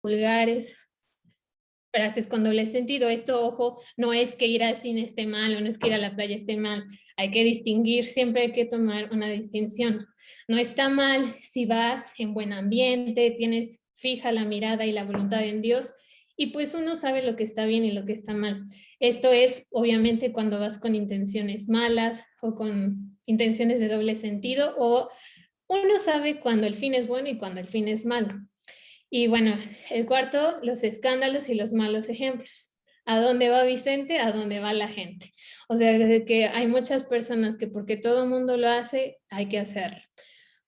vulgares, frases con doble sentido. Esto, ojo, no es que ir al cine esté mal o no es que ir a la playa esté mal. Hay que distinguir, siempre hay que tomar una distinción. No está mal si vas en buen ambiente, tienes fija la mirada y la voluntad en Dios y pues uno sabe lo que está bien y lo que está mal. Esto es, obviamente, cuando vas con intenciones malas o con intenciones de doble sentido, o uno sabe cuando el fin es bueno y cuando el fin es malo. Y bueno, el cuarto, los escándalos y los malos ejemplos. ¿A dónde va Vicente? ¿A dónde va la gente? O sea, de que hay muchas personas que porque todo el mundo lo hace, hay que hacerlo.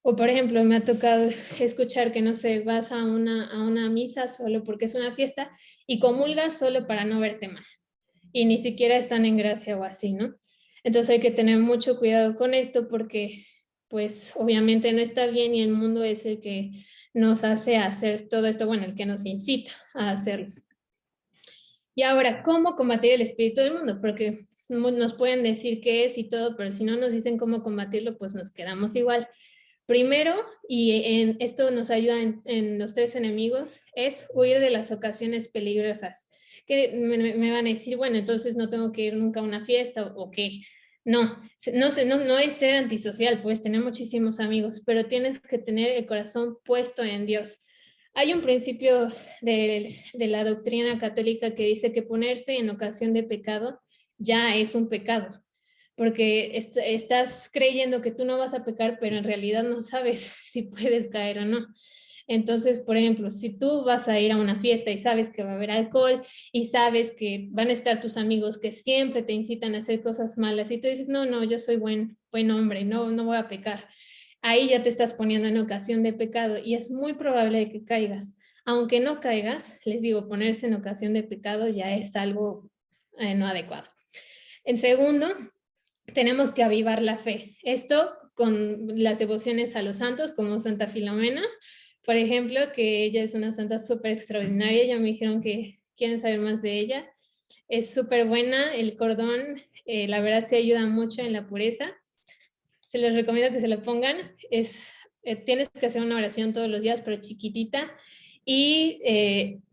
O por ejemplo, me ha tocado escuchar que, no sé, vas a una misa solo porque es una fiesta y comulgas solo para no verte mal. Y ni siquiera están en gracia o así, ¿no? Entonces hay que tener mucho cuidado con esto porque pues obviamente no está bien y el mundo es el que nos hace hacer todo esto, bueno, el que nos incita a hacerlo. Y ahora, ¿cómo combatir el espíritu del mundo? Porque nos pueden decir qué es y todo, pero si no nos dicen cómo combatirlo, pues nos quedamos igual. Primero, y esto nos ayuda en los tres enemigos, es huir de las ocasiones peligrosas. Que me van a decir, bueno, entonces no tengo que ir nunca a una fiesta o qué. No, no es ser antisocial, puedes tener muchísimos amigos, pero tienes que tener el corazón puesto en Dios. Hay un principio de la doctrina católica que dice que ponerse en ocasión de pecado ya es un pecado, porque estás creyendo que tú no vas a pecar, pero en realidad no sabes si puedes caer o no. Entonces, por ejemplo, si tú vas a ir a una fiesta y sabes que va a haber alcohol y sabes que van a estar tus amigos que siempre te incitan a hacer cosas malas y tú dices, no, no, yo soy buen hombre, no voy a pecar. Ahí ya te estás poniendo en ocasión de pecado y es muy probable que caigas. Aunque no caigas, les digo, ponerse en ocasión de pecado ya es algo no adecuado. En segundo, tenemos que avivar la fe. Esto con las devociones a los santos, como Santa Filomena, por ejemplo, que ella es una santa súper extraordinaria. Ya me dijeron que quieren saber más de ella. Es súper buena. El cordón, la verdad, se ayuda mucho en la pureza. Se les recomiendo que se lo pongan. Tienes que hacer una oración todos los días, pero chiquitita. Y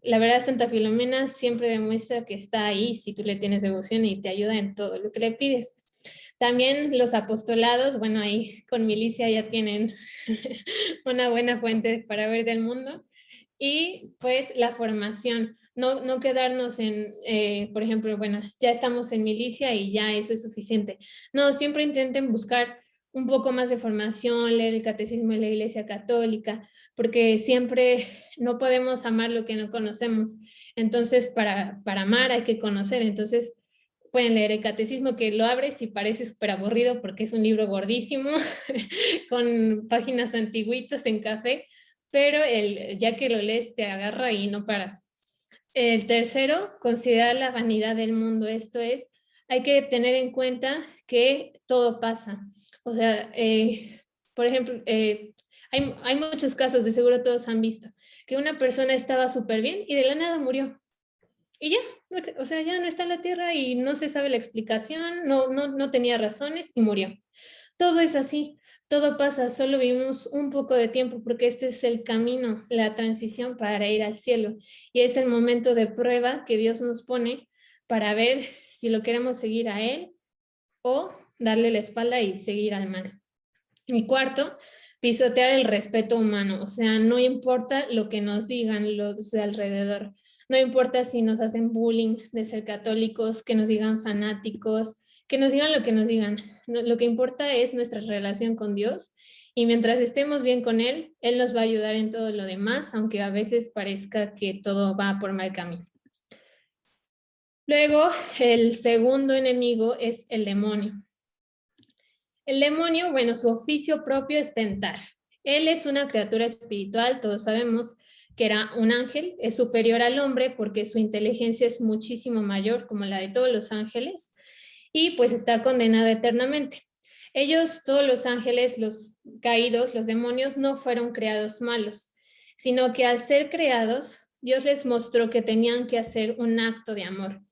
la verdad, Santa Filomena siempre demuestra que está ahí si tú le tienes devoción y te ayuda en todo lo que le pides. También los apostolados, bueno, ahí con Milicia ya tienen una buena fuente para ver del mundo. Y pues la formación, no quedarnos en, por ejemplo, bueno, ya estamos en milicia y ya eso es suficiente. No, siempre intenten buscar un poco más de formación, leer el catecismo de la Iglesia Católica, porque siempre no podemos amar lo que no conocemos. Entonces, para amar hay que conocer. Entonces, pueden leer el catecismo, que lo abres y parece súper aburrido porque es un libro gordísimo, con páginas antiguitas en café, pero ya que lo lees te agarra y no paras. El tercero, considerar la vanidad del mundo. Esto es, hay que tener en cuenta que todo pasa. O sea, por ejemplo, hay muchos casos, de seguro todos han visto, que una persona estaba súper bien y de la nada murió. Y ya, o sea, ya no está en la tierra y no se sabe la explicación, no tenía razones y murió. Todo es así, todo pasa, solo vivimos un poco de tiempo porque este es el camino, la transición para ir al cielo. Y es el momento de prueba que Dios nos pone para ver si lo queremos seguir a Él o darle la espalda y seguir al mal. Y cuarto, pisotear el respeto humano, o sea, no importa lo que nos digan los de alrededor, no importa si nos hacen bullying de ser católicos, que nos digan fanáticos, que nos digan lo que nos digan. Lo que importa es nuestra relación con Dios y mientras estemos bien con Él, Él nos va a ayudar en todo lo demás, aunque a veces parezca que todo va por mal camino. Luego, el segundo enemigo es el demonio. El demonio, bueno, su oficio propio es tentar. Él es una criatura espiritual, todos sabemos que era un ángel, es superior al hombre porque su inteligencia es muchísimo mayor como la de todos los ángeles y pues está condenado eternamente. Ellos, todos los ángeles, los caídos, los demonios, no fueron creados malos, sino que al ser creados, Dios les mostró que tenían que hacer un acto de amor.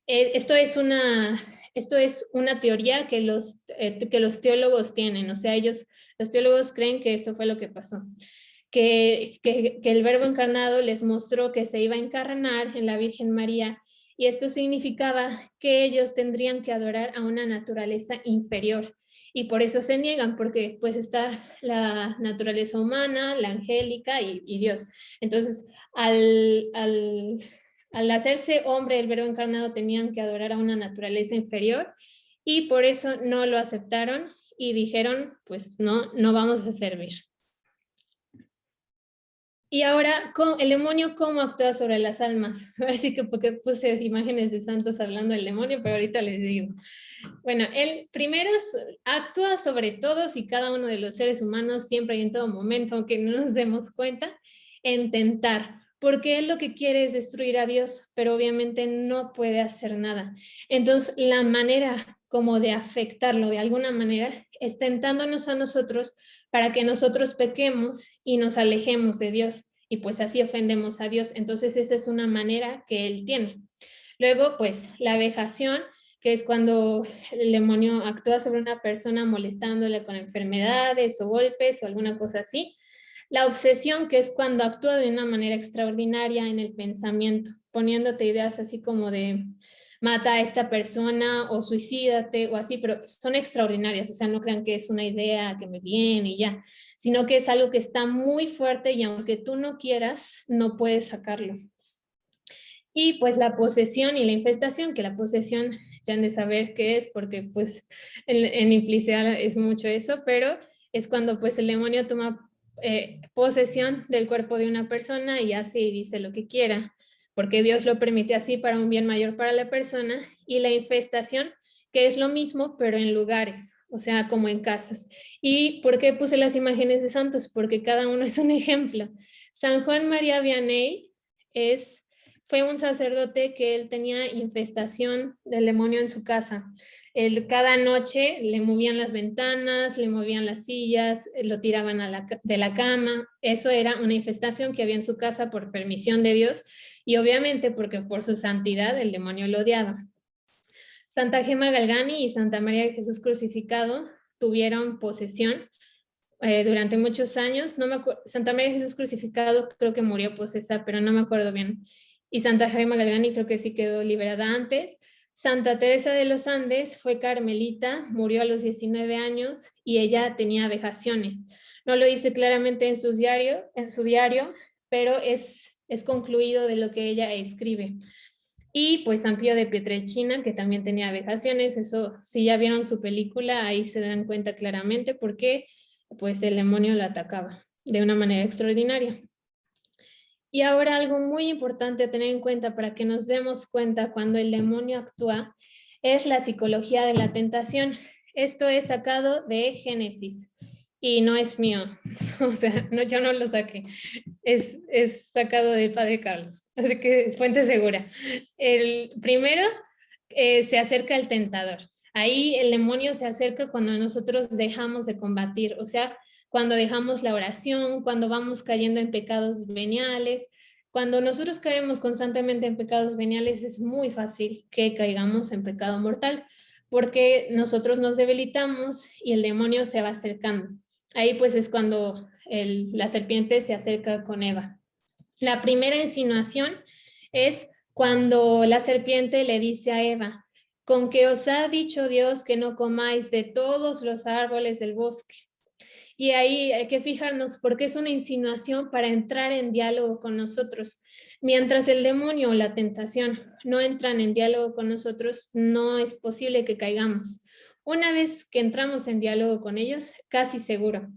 Esto es una teoría que los teólogos tienen, o sea, los teólogos creen que esto fue lo que pasó, que el Verbo encarnado les mostró que se iba a encarnar en la Virgen María, y esto significaba que ellos tendrían que adorar a una naturaleza inferior, y por eso se niegan, porque pues está la naturaleza humana, la angélica y Dios. Entonces, al hacerse hombre el Verbo encarnado, tenían que adorar a una naturaleza inferior, y por eso no lo aceptaron y dijeron, pues no, no vamos a servir. Y ahora, el demonio, ¿cómo actúa sobre las almas? Así que porque puse imágenes de santos hablando del demonio, pero ahorita les digo. Bueno, él primero actúa sobre todos y cada uno de los seres humanos, siempre y en todo momento, aunque no nos demos cuenta, en tentar, porque él lo que quiere es destruir a Dios, pero obviamente no puede hacer nada. Entonces, la manera como de afectarlo de alguna manera es tentándonos a nosotros para que nosotros pequemos y nos alejemos de Dios, y pues así ofendemos a Dios. Entonces, esa es una manera que él tiene. Luego, pues, la vejación, que es cuando el demonio actúa sobre una persona molestándole con enfermedades o golpes o alguna cosa así. La obsesión, que es cuando actúa de una manera extraordinaria en el pensamiento, poniéndote ideas así como de mata a esta persona o suicídate o así, pero son extraordinarias, o sea, no crean que es una idea que me viene y ya, sino que es algo que está muy fuerte y aunque tú no quieras, no puedes sacarlo. Y pues la posesión y la infestación, que la posesión ya han de saber qué es, porque pues en implicidad es mucho eso, pero es cuando pues el demonio toma posesión del cuerpo de una persona y hace y dice lo que quiera, porque Dios lo permite así para un bien mayor para la persona. Y la infestación, que es lo mismo, pero en lugares, o sea, como en casas. ¿Y por qué puse las imágenes de santos? Porque cada uno es un ejemplo. San Juan María Vianney fue un sacerdote que él tenía infestación del demonio en su casa. Cada noche le movían las ventanas, le movían las sillas, lo tiraban de la cama. Eso era una infestación que había en su casa por permisión de Dios, y obviamente porque por su santidad el demonio lo odiaba. Santa Gema Galgani y Santa María de Jesús Crucificado tuvieron posesión durante muchos años. No me Santa María de Jesús Crucificado creo que murió posesa, pero no me acuerdo bien. Y Santa Gema Galgani creo que sí quedó liberada antes. Santa Teresa de los Andes fue carmelita, murió a los 19 años y ella tenía vejaciones. No lo dice claramente en su diario, pero es concluido de lo que ella escribe. Y pues San Pío de Pietrelcina, que también tenía vejaciones. Eso, si ya vieron su película, ahí se dan cuenta claramente porque pues el demonio lo atacaba de una manera extraordinaria. Y ahora algo muy importante a tener en cuenta para que nos demos cuenta cuando el demonio actúa es la psicología de la tentación. Esto es sacado de Génesis y no es mío, o sea, no, yo no lo saqué, es sacado de Padre Carlos, así que fuente segura. El primero se acerca el tentador. Ahí el demonio se acerca cuando nosotros dejamos de combatir, o sea, cuando dejamos la oración, cuando vamos cayendo en pecados veniales. Cuando nosotros caemos constantemente en pecados veniales, es muy fácil que caigamos en pecado mortal, porque nosotros nos debilitamos y el demonio se va acercando. Ahí pues es cuando la serpiente se acerca con Eva. La primera insinuación es cuando la serpiente le dice a Eva: con que os ha dicho Dios que no comáis de todos los árboles del bosque. Y ahí hay que fijarnos porque es una insinuación para entrar en diálogo con nosotros. Mientras el demonio o la tentación no entran en diálogo con nosotros, no es posible que caigamos. Una vez que entramos en diálogo con ellos, casi seguro.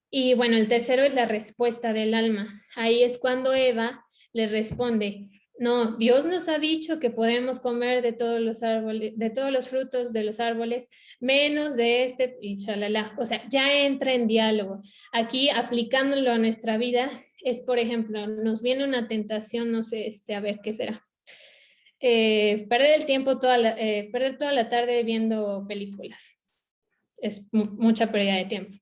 Y bueno, el tercero es la respuesta del alma. Ahí es cuando Eva le responde: no, Dios nos ha dicho que podemos comer de todos los árboles, de todos los frutos de los árboles, menos de este, y chalala. O sea, ya entra en diálogo. Aquí, aplicándolo a nuestra vida, es, por ejemplo, nos viene una tentación, no sé, a ver, ¿qué será? Perder el tiempo, perder toda la tarde viendo películas. Es mucha pérdida de tiempo.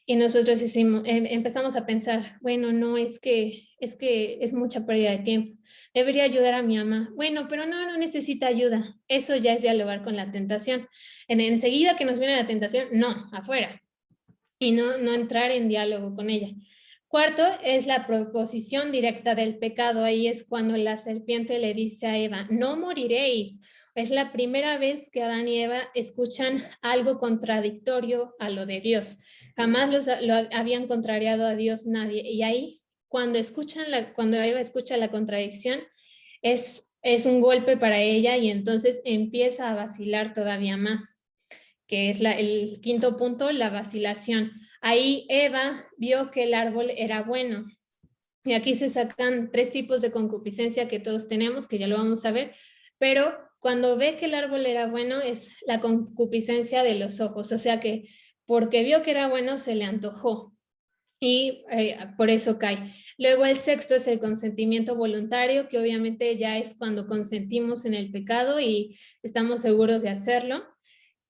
Y nosotros empezamos a pensar, bueno, no, es que es mucha pérdida de tiempo. Debería ayudar a mi mamá. Bueno, pero no necesita ayuda. Eso ya es dialogar con la tentación. Enseguida que nos viene la tentación, no, afuera. Y no entrar en diálogo con ella. Cuarto es la proposición directa del pecado. Ahí es cuando la serpiente le dice a Eva, no moriréis. Es la primera vez que Adán y Eva escuchan algo contradictorio a lo de Dios. Jamás lo habían contrariado a Dios nadie. Y ahí, cuando Eva escucha la contradicción, es un golpe para ella y entonces empieza a vacilar todavía más, que es el quinto punto, la vacilación. Ahí Eva vio que el árbol era bueno. Y aquí se sacan 3 tipos de concupiscencia que todos tenemos, que ya lo vamos a ver, pero cuando ve que el árbol era bueno es la concupiscencia de los ojos, o sea que porque vio que era bueno se le antojó y por eso cae. Luego el sexto es el consentimiento voluntario, que obviamente ya es cuando consentimos en el pecado y estamos seguros de hacerlo.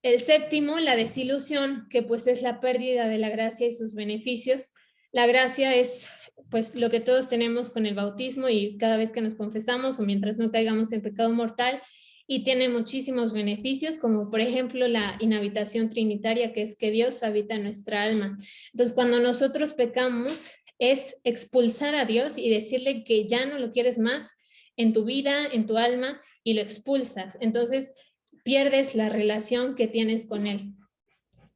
El séptimo, la desilusión, que pues es la pérdida de la gracia y sus beneficios. La gracia es pues lo que todos tenemos con el bautismo y cada vez que nos confesamos o mientras no caigamos en pecado mortal, y tiene muchísimos beneficios, como por ejemplo la inhabitación trinitaria, que es que Dios habita en nuestra alma. Entonces, cuando nosotros pecamos, es expulsar a Dios y decirle que ya no lo quieres más en tu vida, en tu alma, y lo expulsas. Entonces, pierdes la relación que tienes con él.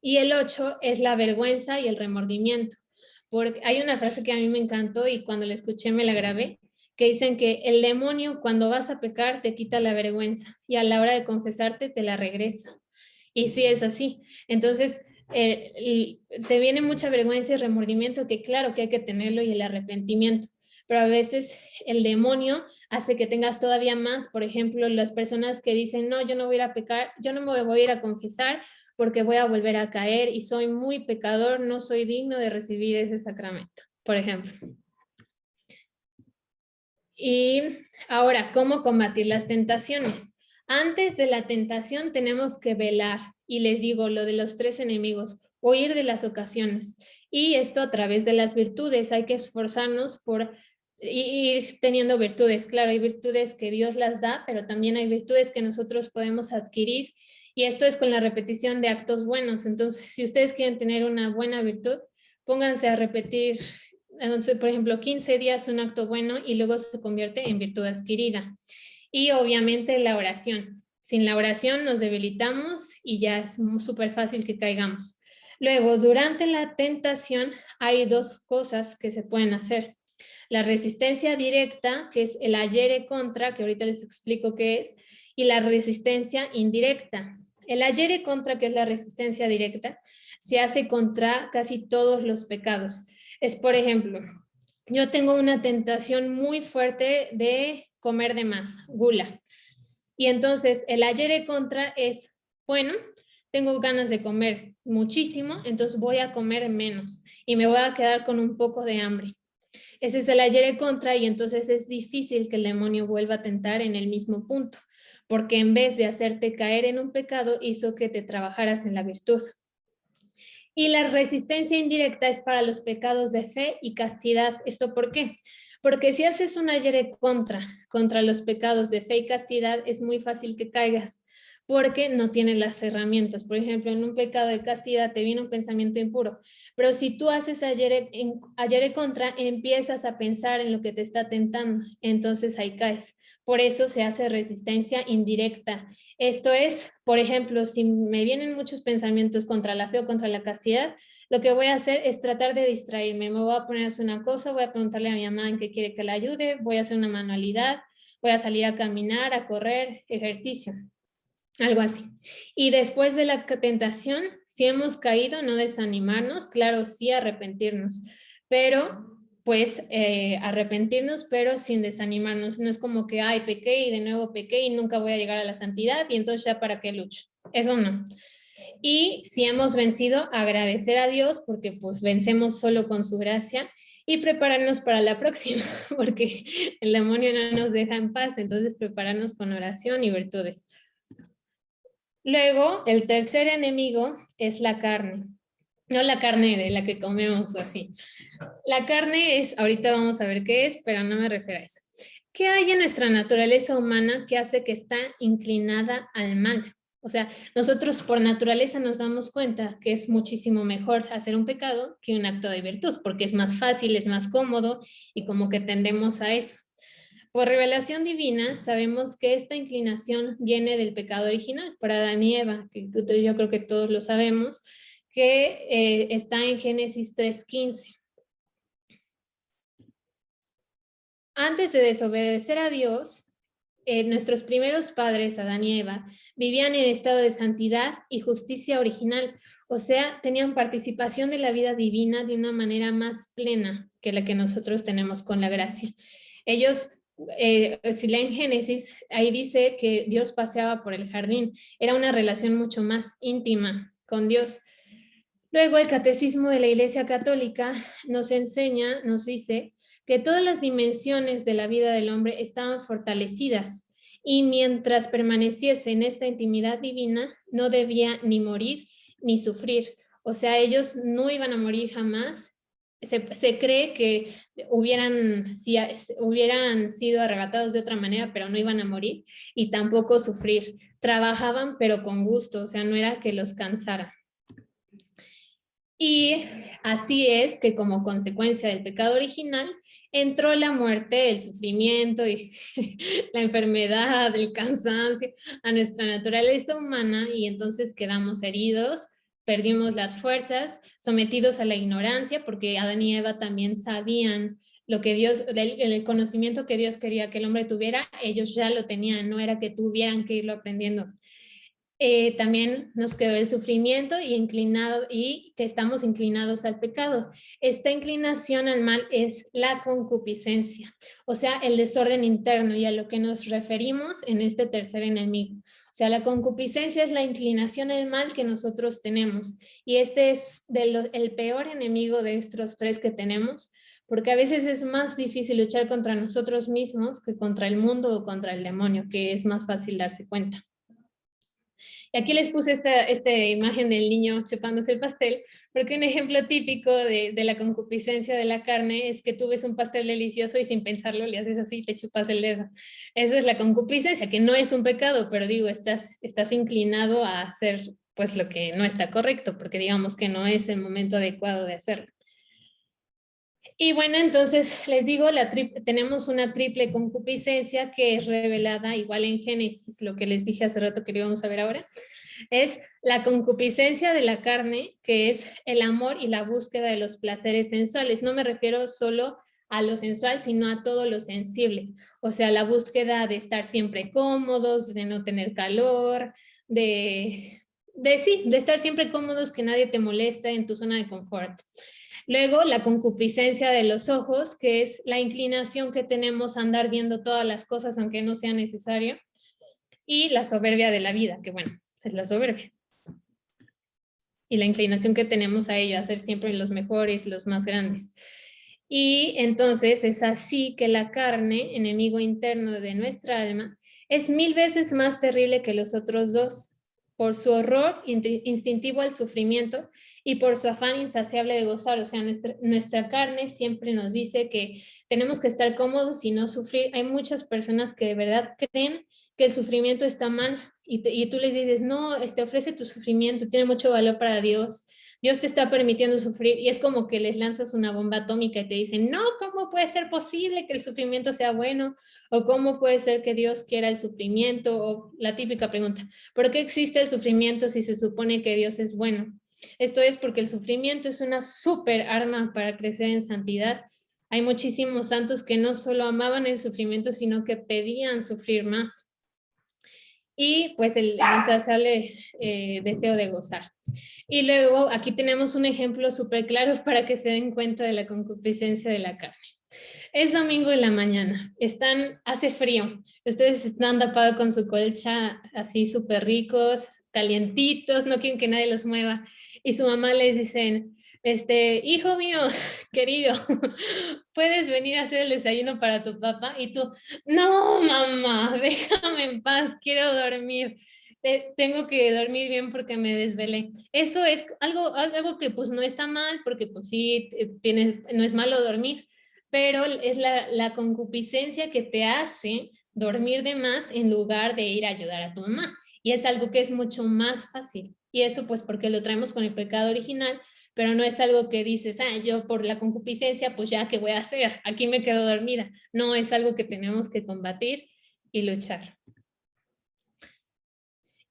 Y el 8 es la vergüenza y el remordimiento. Porque hay una frase que a mí me encantó y cuando la escuché me la grabé, que dicen que el demonio cuando vas a pecar te quita la vergüenza y a la hora de confesarte te la regresa. Y sí es así. Entonces, te viene mucha vergüenza y remordimiento, que claro que hay que tenerlo, y el arrepentimiento, pero a veces el demonio hace que tengas todavía más. Por ejemplo, las personas que dicen, no, yo no voy a ir a pecar, yo no me voy a ir a confesar porque voy a volver a caer y soy muy pecador, no soy digno de recibir ese sacramento, por ejemplo. Y ahora, ¿cómo combatir las tentaciones? Antes de la tentación tenemos que velar, y les digo lo de los 3 enemigos, huir de las ocasiones, y esto a través de las virtudes. Hay que esforzarnos por ir teniendo virtudes. Claro, hay virtudes que Dios las da, pero también hay virtudes que nosotros podemos adquirir, y esto es con la repetición de actos buenos. Entonces, si ustedes quieren tener una buena virtud, pónganse a repetir, entonces, por ejemplo, 15 días un acto bueno y luego se convierte en virtud adquirida. Y obviamente la oración. Sin la oración nos debilitamos y ya es súper fácil que caigamos. Luego, durante la tentación hay 2 cosas que se pueden hacer. La resistencia directa, que es el ayere contra, que ahorita les explico qué es, y la resistencia indirecta. El ayere contra, que es la resistencia directa, se hace contra casi todos los pecados. Es, por ejemplo, yo tengo una tentación muy fuerte de comer de más, gula. Y entonces el ayere contra es, bueno, tengo ganas de comer muchísimo, entonces voy a comer menos y me voy a quedar con un poco de hambre. Ese es el ayere contra, y entonces es difícil que el demonio vuelva a tentar en el mismo punto, porque en vez de hacerte caer en un pecado, hizo que te trabajaras en la virtud. Y la resistencia indirecta es para los pecados de fe y castidad. ¿Esto por qué? Porque si haces un ayere contra los pecados de fe y castidad, es muy fácil que caigas, porque no tienes las herramientas. Por ejemplo, en un pecado de castidad te viene un pensamiento impuro, pero si tú haces ayere contra, empiezas a pensar en lo que te está tentando, entonces ahí caes. Por eso se hace resistencia indirecta. Esto es, por ejemplo, si me vienen muchos pensamientos contra la fe o contra la castidad, lo que voy a hacer es tratar de distraerme. Me voy a poner a hacer una cosa, voy a preguntarle a mi mamá en qué quiere que la ayude, voy a hacer una manualidad, voy a salir a caminar, a correr, ejercicio, algo así. Y después de la tentación, si hemos caído, no desanimarnos, claro, sí arrepentirnos, pero pues arrepentirnos, pero sin desanimarnos. No es como que, ay, pequé y de nuevo pequé y nunca voy a llegar a la santidad y entonces ya para qué lucho. Eso no. Y si hemos vencido, agradecer a Dios porque pues vencemos solo con su gracia, y prepararnos para la próxima, porque el demonio no nos deja en paz. Entonces prepararnos con oración y virtudes. Luego, el tercer enemigo es la carne. No la carne de la que comemos o así. La carne es, ahorita vamos a ver qué es, pero no me refiero a eso. ¿Qué hay en nuestra naturaleza humana que hace que está inclinada al mal? O sea, nosotros por naturaleza nos damos cuenta que es muchísimo mejor hacer un pecado que un acto de virtud, porque es más fácil, es más cómodo y como que tendemos a eso. Por revelación divina, sabemos que esta inclinación viene del pecado original, para Adán y Eva, que yo creo que todos lo sabemos, que está en Génesis 3:15. Antes de desobedecer a Dios, nuestros primeros padres, Adán y Eva, vivían en estado de santidad y justicia original, o sea, tenían participación de la vida divina de una manera más plena que la que nosotros tenemos con la gracia. Ellos, si leen Génesis, ahí dice que Dios paseaba por el jardín, era una relación mucho más íntima con Dios. Luego, el Catecismo de la Iglesia Católica nos enseña, nos dice que todas las dimensiones de la vida del hombre estaban fortalecidas y mientras permaneciese en esta intimidad divina, no debía ni morir ni sufrir. O sea, ellos no iban a morir jamás. Se cree que hubieran sido arrebatados de otra manera, pero no iban a morir y tampoco sufrir. Trabajaban, pero con gusto, o sea, no era que los cansara. Y así es que como consecuencia del pecado original entró la muerte, el sufrimiento y la enfermedad, el cansancio a nuestra naturaleza humana y entonces quedamos heridos, perdimos las fuerzas, sometidos a la ignorancia porque Adán y Eva también sabían lo que Dios, el conocimiento que Dios quería que el hombre tuviera, ellos ya lo tenían, no era que tuvieran que irlo aprendiendo. También nos quedó el sufrimiento y que estamos inclinados al pecado. Esta inclinación al mal es la concupiscencia, o sea, el desorden interno y a lo que nos referimos en este tercer enemigo. O sea, la concupiscencia es la inclinación al mal que nosotros tenemos y este es el peor enemigo de estos tres que tenemos, porque a veces es más difícil luchar contra nosotros mismos que contra el mundo o contra el demonio, que es más fácil darse cuenta. Y aquí les puse esta imagen del niño chupándose el pastel, porque un ejemplo típico de la concupiscencia de la carne es que tú ves un pastel delicioso y sin pensarlo le haces así y te chupas el dedo. Esa es la concupiscencia, que no es un pecado, pero digo, estás inclinado a hacer pues lo que no está correcto, porque digamos que no es el momento adecuado de hacerlo. Y bueno, entonces les digo, tenemos una triple concupiscencia que es revelada igual en Génesis, lo que les dije hace rato que lo íbamos a ver ahora, es la concupiscencia de la carne, que es el amor y la búsqueda de los placeres sensuales. No me refiero solo a lo sensual, sino a todo lo sensible. O sea, la búsqueda de estar siempre cómodos, de no tener calor, de estar siempre cómodos, que nadie te moleste en tu zona de confort. Luego, la concupiscencia de los ojos, que es la inclinación que tenemos a andar viendo todas las cosas aunque no sea necesario. Y la soberbia de la vida, que bueno, es la soberbia. Y la inclinación que tenemos a ello, a ser siempre los mejores, los más grandes. Y entonces es así que la carne, enemigo interno de nuestra alma, es 1000 veces más terrible que los otros dos, por su horror instintivo al sufrimiento y por su afán insaciable de gozar. O sea, nuestra carne siempre nos dice que tenemos que estar cómodos y no sufrir. Hay muchas personas que de verdad creen que el sufrimiento está mal y tú les dices, no, ofrece tu sufrimiento, tiene mucho valor para Dios. Dios te está permitiendo sufrir y es como que les lanzas una bomba atómica y te dicen, no, ¿cómo puede ser posible que el sufrimiento sea bueno? ¿O cómo puede ser que Dios quiera el sufrimiento? O la típica pregunta, ¿por qué existe el sufrimiento si se supone que Dios es bueno? Esto es porque el sufrimiento es una súper arma para crecer en santidad. Hay muchísimos santos que no solo amaban el sufrimiento, sino que pedían sufrir más. Y pues el insaciable deseo de gozar. Y luego aquí tenemos un ejemplo súper claro para que se den cuenta de la concupiscencia de la carne. Es domingo en la mañana, hace frío, ustedes están tapados con su colcha así súper ricos, calientitos, no quieren que nadie los mueva. Y su mamá les dicen, hijo mío, querido, ¿puedes venir a hacer el desayuno para tu papá? Y tú, no, mamá, déjame en paz, quiero dormir. Tengo que dormir bien porque me desvelé. Eso es algo que pues no está mal, porque pues sí, no es malo dormir, pero es la concupiscencia que te hace dormir de más en lugar de ir a ayudar a tu mamá. y es algo que es mucho más fácil. Y eso pues porque lo traemos con el pecado original, pero no es algo que dices, yo por la concupiscencia, pues ya, ¿qué voy a hacer? Aquí me quedo dormida. No, es algo que tenemos que combatir y luchar.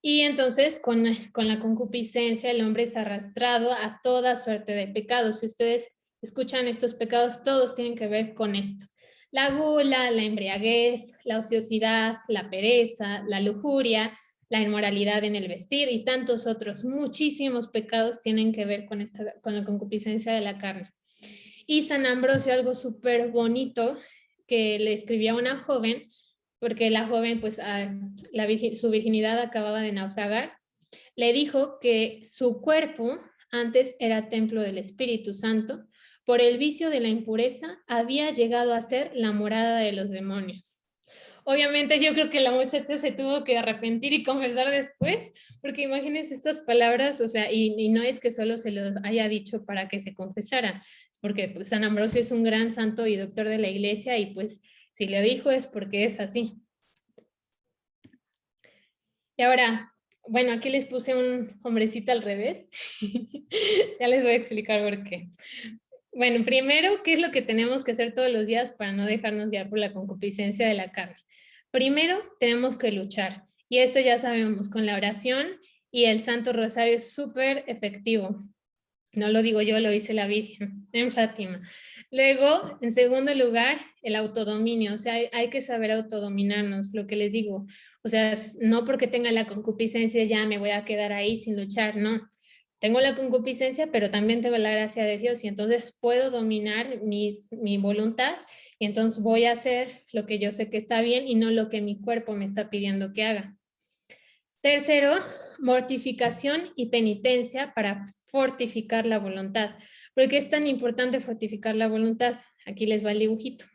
Y entonces con la concupiscencia el hombre es arrastrado a toda suerte de pecados. Si ustedes escuchan estos pecados, todos tienen que ver con esto. La gula, la embriaguez, la ociosidad, la pereza, la lujuria, la inmoralidad en el vestir y tantos otros. Muchísimos pecados tienen que ver con la concupiscencia de la carne. Y San Ambrosio, algo súper bonito que le escribía a una joven, porque la joven, pues su virginidad acababa de naufragar, le dijo que su cuerpo antes era templo del Espíritu Santo, por el vicio de la impureza había llegado a ser la morada de los demonios. Obviamente yo creo que la muchacha se tuvo que arrepentir y confesar después, porque imagínense estas palabras, o sea, y no es que solo se lo haya dicho para que se confesara, porque pues, San Ambrosio es un gran santo y doctor de la iglesia y pues si le dijo es porque es así. Y ahora, bueno, aquí les puse un hombrecito al revés. Ya les voy a explicar por qué. Bueno, primero, ¿qué es lo que tenemos que hacer todos los días para no dejarnos guiar por la concupiscencia de la carne? Primero, tenemos que luchar. Y esto ya sabemos, con la oración y el Santo Rosario es súper efectivo. No lo digo yo, lo dice la Virgen en Fátima. Luego, en segundo lugar, el autodominio. O sea, hay que saber autodominarnos, lo que les digo. O sea, no porque tenga la concupiscencia ya me voy a quedar ahí sin luchar, no. Tengo la concupiscencia, pero también tengo la gracia de Dios y entonces puedo dominar mi voluntad y entonces voy a hacer lo que yo sé que está bien y no lo que mi cuerpo me está pidiendo que haga. Tercero, mortificación y penitencia para fortificar la voluntad. ¿Por qué es tan importante fortificar la voluntad? Aquí les va el dibujito.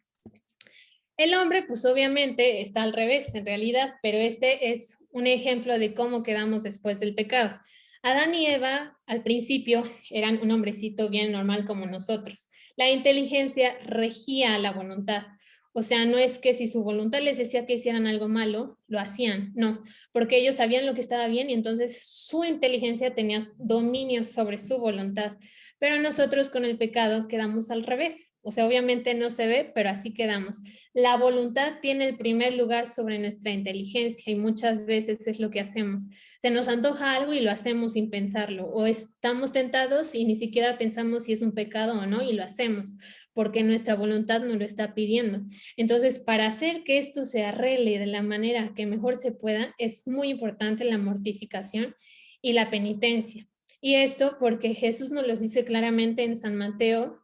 El hombre, pues obviamente está al revés en realidad, pero este es un ejemplo de cómo quedamos después del pecado. Adán y Eva al principio eran un hombrecito bien normal como nosotros. La inteligencia regía la voluntad. O sea, no es que si su voluntad les decía que hicieran algo malo, lo hacían, no, porque ellos sabían lo que estaba bien y entonces su inteligencia tenía dominio sobre su voluntad. Pero nosotros con el pecado quedamos al revés. O sea, obviamente no se ve, pero así quedamos. La voluntad tiene el primer lugar sobre nuestra inteligencia y muchas veces es lo que hacemos. Se nos antoja algo y lo hacemos sin pensarlo, o estamos tentados y ni siquiera pensamos si es un pecado o no y lo hacemos, porque nuestra voluntad nos lo está pidiendo. Entonces, para hacer que esto se arregle de la manera que mejor se pueda, es muy importante la mortificación y la penitencia. Y esto porque Jesús nos lo dice claramente en San Mateo,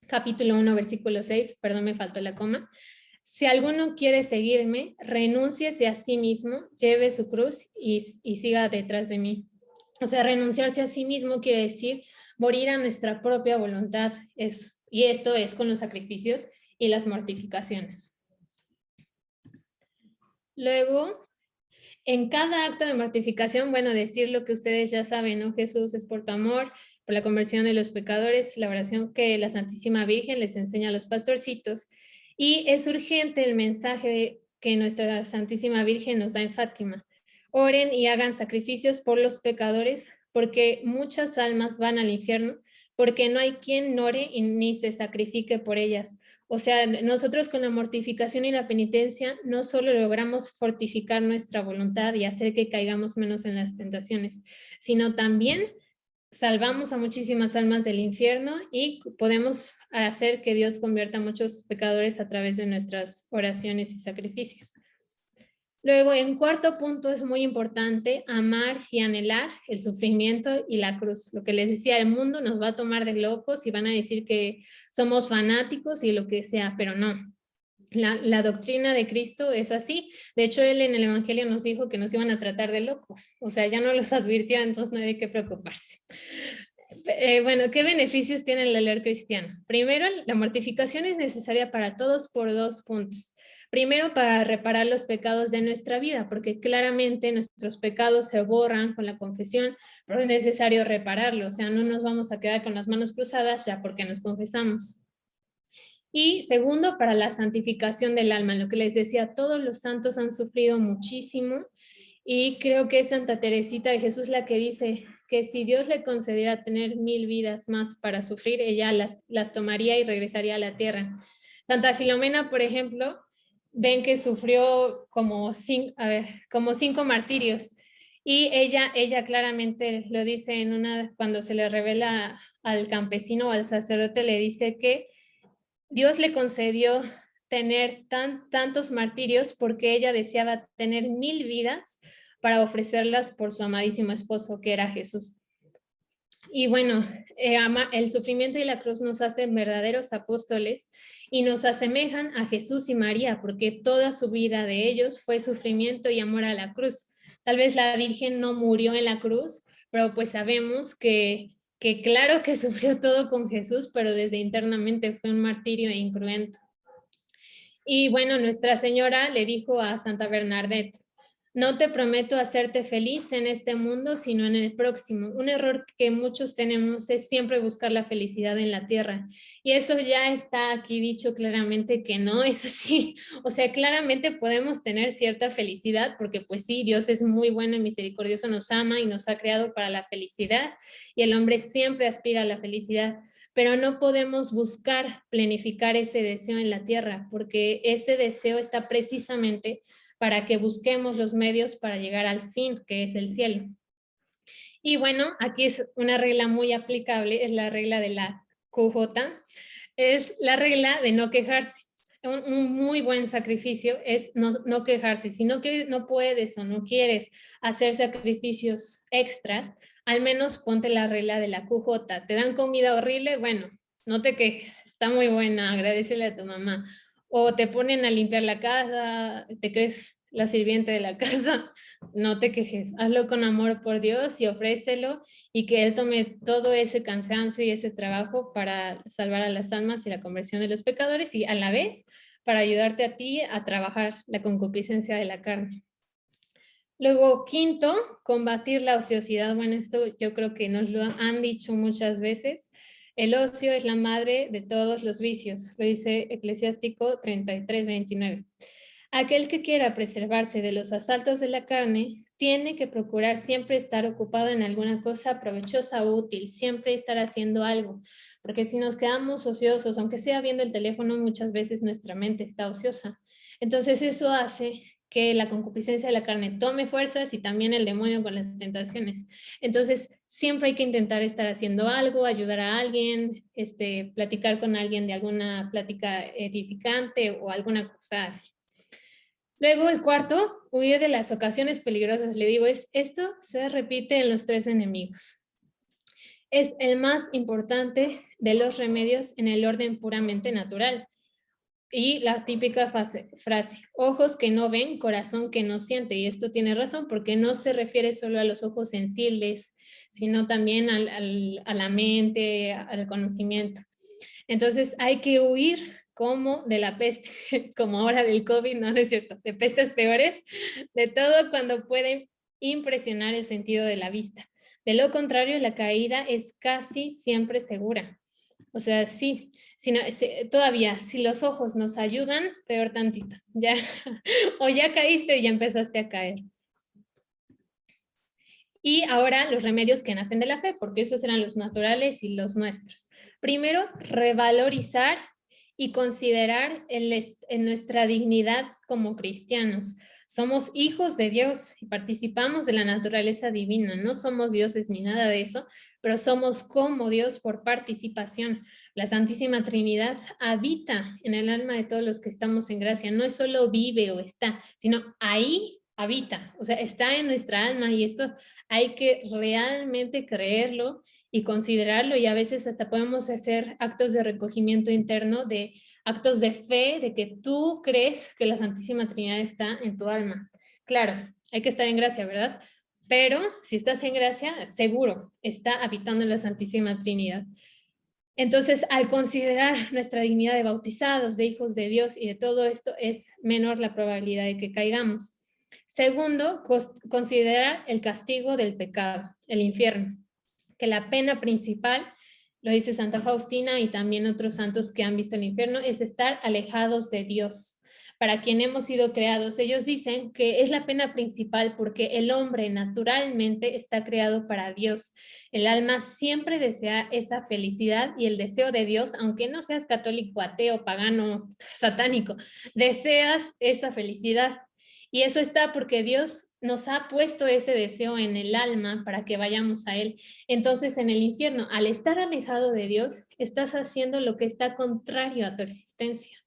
capítulo 1, versículo 6, perdón, me faltó la coma. Si alguno quiere seguirme, renúnciese a sí mismo, lleve su cruz y siga detrás de mí. O sea, renunciarse a sí mismo quiere decir morir a nuestra propia voluntad. Y esto es con los sacrificios y las mortificaciones. Luego, en cada acto de mortificación, bueno, decir lo que ustedes ya saben, ¿no? Jesús es por tu amor, por la conversión de los pecadores, la oración que la Santísima Virgen les enseña a los pastorcitos. Y es urgente el mensaje que nuestra Santísima Virgen nos da en Fátima. Oren y hagan sacrificios por los pecadores, porque muchas almas van al infierno, porque no hay quien ore y ni se sacrifique por ellas. O sea, nosotros con la mortificación y la penitencia no solo logramos fortificar nuestra voluntad y hacer que caigamos menos en las tentaciones, sino también salvamos a muchísimas almas del infierno y podemos hacer que Dios convierta a muchos pecadores a través de nuestras oraciones y sacrificios. Luego, en cuarto punto, es muy importante amar y anhelar el sufrimiento y la cruz. Lo que les decía, el mundo nos va a tomar de locos y van a decir que somos fanáticos y lo que sea, pero no. La doctrina de Cristo es así. De hecho, él en el Evangelio nos dijo que nos iban a tratar de locos. O sea, ya no los advirtió, entonces no hay que preocuparse. Bueno, ¿qué beneficios tiene el leer cristiano? Primero, la mortificación es necesaria para todos por dos puntos. Primero, para reparar los pecados de nuestra vida, porque claramente nuestros pecados se borran con la confesión, pero es necesario repararlos. O sea, no nos vamos a quedar con las manos cruzadas ya porque nos confesamos. Y segundo, para la santificación del alma, lo que les decía, todos los santos han sufrido muchísimo Y creo que es Santa Teresita de Jesús la que dice que si Dios le concediera tener 1000 vidas más para sufrir, ella las tomaría y regresaría a la tierra. Santa Filomena, por ejemplo, ven que sufrió como 5 martirios. Y ella claramente lo dice cuando se le revela al campesino o al sacerdote, le dice que Dios le concedió tener tantos martirios porque ella deseaba tener 1000 vidas para ofrecerlas por su amadísimo esposo, que era Jesús. Y bueno, el sufrimiento y la cruz nos hacen verdaderos apóstoles y nos asemejan a Jesús y María, porque toda su vida de ellos fue sufrimiento y amor a la cruz. Tal vez la Virgen no murió en la cruz, pero pues sabemos que claro que sufrió todo con Jesús, pero desde internamente fue un martirio incruento. Y bueno, Nuestra Señora le dijo a Santa Bernadette: no te prometo hacerte feliz en este mundo, sino en el próximo. Un error que muchos tenemos es siempre buscar la felicidad en la tierra. Y eso ya está aquí dicho claramente que no es así. O sea, claramente podemos tener cierta felicidad porque pues sí, Dios es muy bueno y misericordioso, nos ama y nos ha creado para la felicidad. Y el hombre siempre aspira a la felicidad. Pero no podemos buscar planificar ese deseo en la tierra, porque ese deseo está precisamente para que busquemos los medios para llegar al fin, que es el cielo. Y bueno, aquí es una regla muy aplicable, es la regla de la QJ, es la regla de no quejarse. Un muy buen sacrificio es no quejarse. Si no puedes o no quieres hacer sacrificios extras, al menos ponte la regla de la QJ. ¿Te dan comida horrible? Bueno, no te quejes, está muy buena, agradécele a tu mamá. O te ponen a limpiar la casa, te crees la sirviente de la casa, no te quejes, hazlo con amor por Dios y ofrécelo, y que Él tome todo ese cansancio y ese trabajo para salvar a las almas y la conversión de los pecadores, y a la vez para ayudarte a ti a trabajar la concupiscencia de la carne. Luego, quinto, combatir la ociosidad. Bueno, esto yo creo que nos lo han dicho muchas veces. El ocio es la madre de todos los vicios, lo dice Eclesiástico 33:29. Aquel que quiera preservarse de los asaltos de la carne tiene que procurar siempre estar ocupado en alguna cosa provechosa o útil, siempre estar haciendo algo, porque si nos quedamos ociosos, aunque sea viendo el teléfono, muchas veces nuestra mente está ociosa. Entonces eso hace que la concupiscencia de la carne tome fuerzas y también el demonio con las tentaciones. Entonces siempre hay que intentar estar haciendo algo, ayudar a alguien, platicar con alguien de alguna plática edificante o alguna cosa así. Luego, el cuarto, huir de las ocasiones peligrosas. Le digo, esto se repite en los 3 enemigos. Es el más importante de los remedios en el orden puramente natural. Y la típica frase, ojos que no ven, corazón que no siente. Y esto tiene razón, porque no se refiere solo a los ojos sensibles, sino también a la mente, al conocimiento. Entonces hay que huir como de la peste, como ahora del COVID, no es cierto, de pestes peores, de todo cuando puede impresionar el sentido de la vista. De lo contrario, la caída es casi siempre segura. O sea, sí, todavía, si los ojos nos ayudan, peor tantito, ya, o ya caíste y ya empezaste a caer. Y ahora los remedios que nacen de la fe, porque esos eran los naturales y los nuestros. Primero, revalorizar y considerar en nuestra dignidad como cristianos. Somos hijos de Dios y participamos de la naturaleza divina. No somos dioses ni nada de eso, pero somos como Dios por participación. La Santísima Trinidad habita en el alma de todos los que estamos en gracia. No es solo vive o está, sino ahí habita. O sea, está en nuestra alma, y esto hay que realmente creerlo y considerarlo, y a veces hasta podemos hacer actos de recogimiento interno, de actos de fe, de que tú crees que la Santísima Trinidad está en tu alma. Claro, hay que estar en gracia, ¿verdad? Pero si estás en gracia, seguro está habitando en la Santísima Trinidad. Entonces, al considerar nuestra dignidad de bautizados, de hijos de Dios y de todo esto, es menor la probabilidad de que caigamos. Segundo, considerar el castigo del pecado, el infierno, que la pena principal, lo dice Santa Faustina y también otros santos que han visto el infierno, es estar alejados de Dios. para quien hemos sido creados. Ellos dicen que es la pena principal porque el hombre naturalmente está creado para Dios. El alma siempre desea esa felicidad y el deseo de Dios, aunque no seas católico, ateo, pagano, satánico, deseas esa felicidad. Y eso está porque Dios nos ha puesto ese deseo en el alma para que vayamos a Él. Entonces, en el infierno, al estar alejado de Dios, estás haciendo lo que está contrario a tu existencia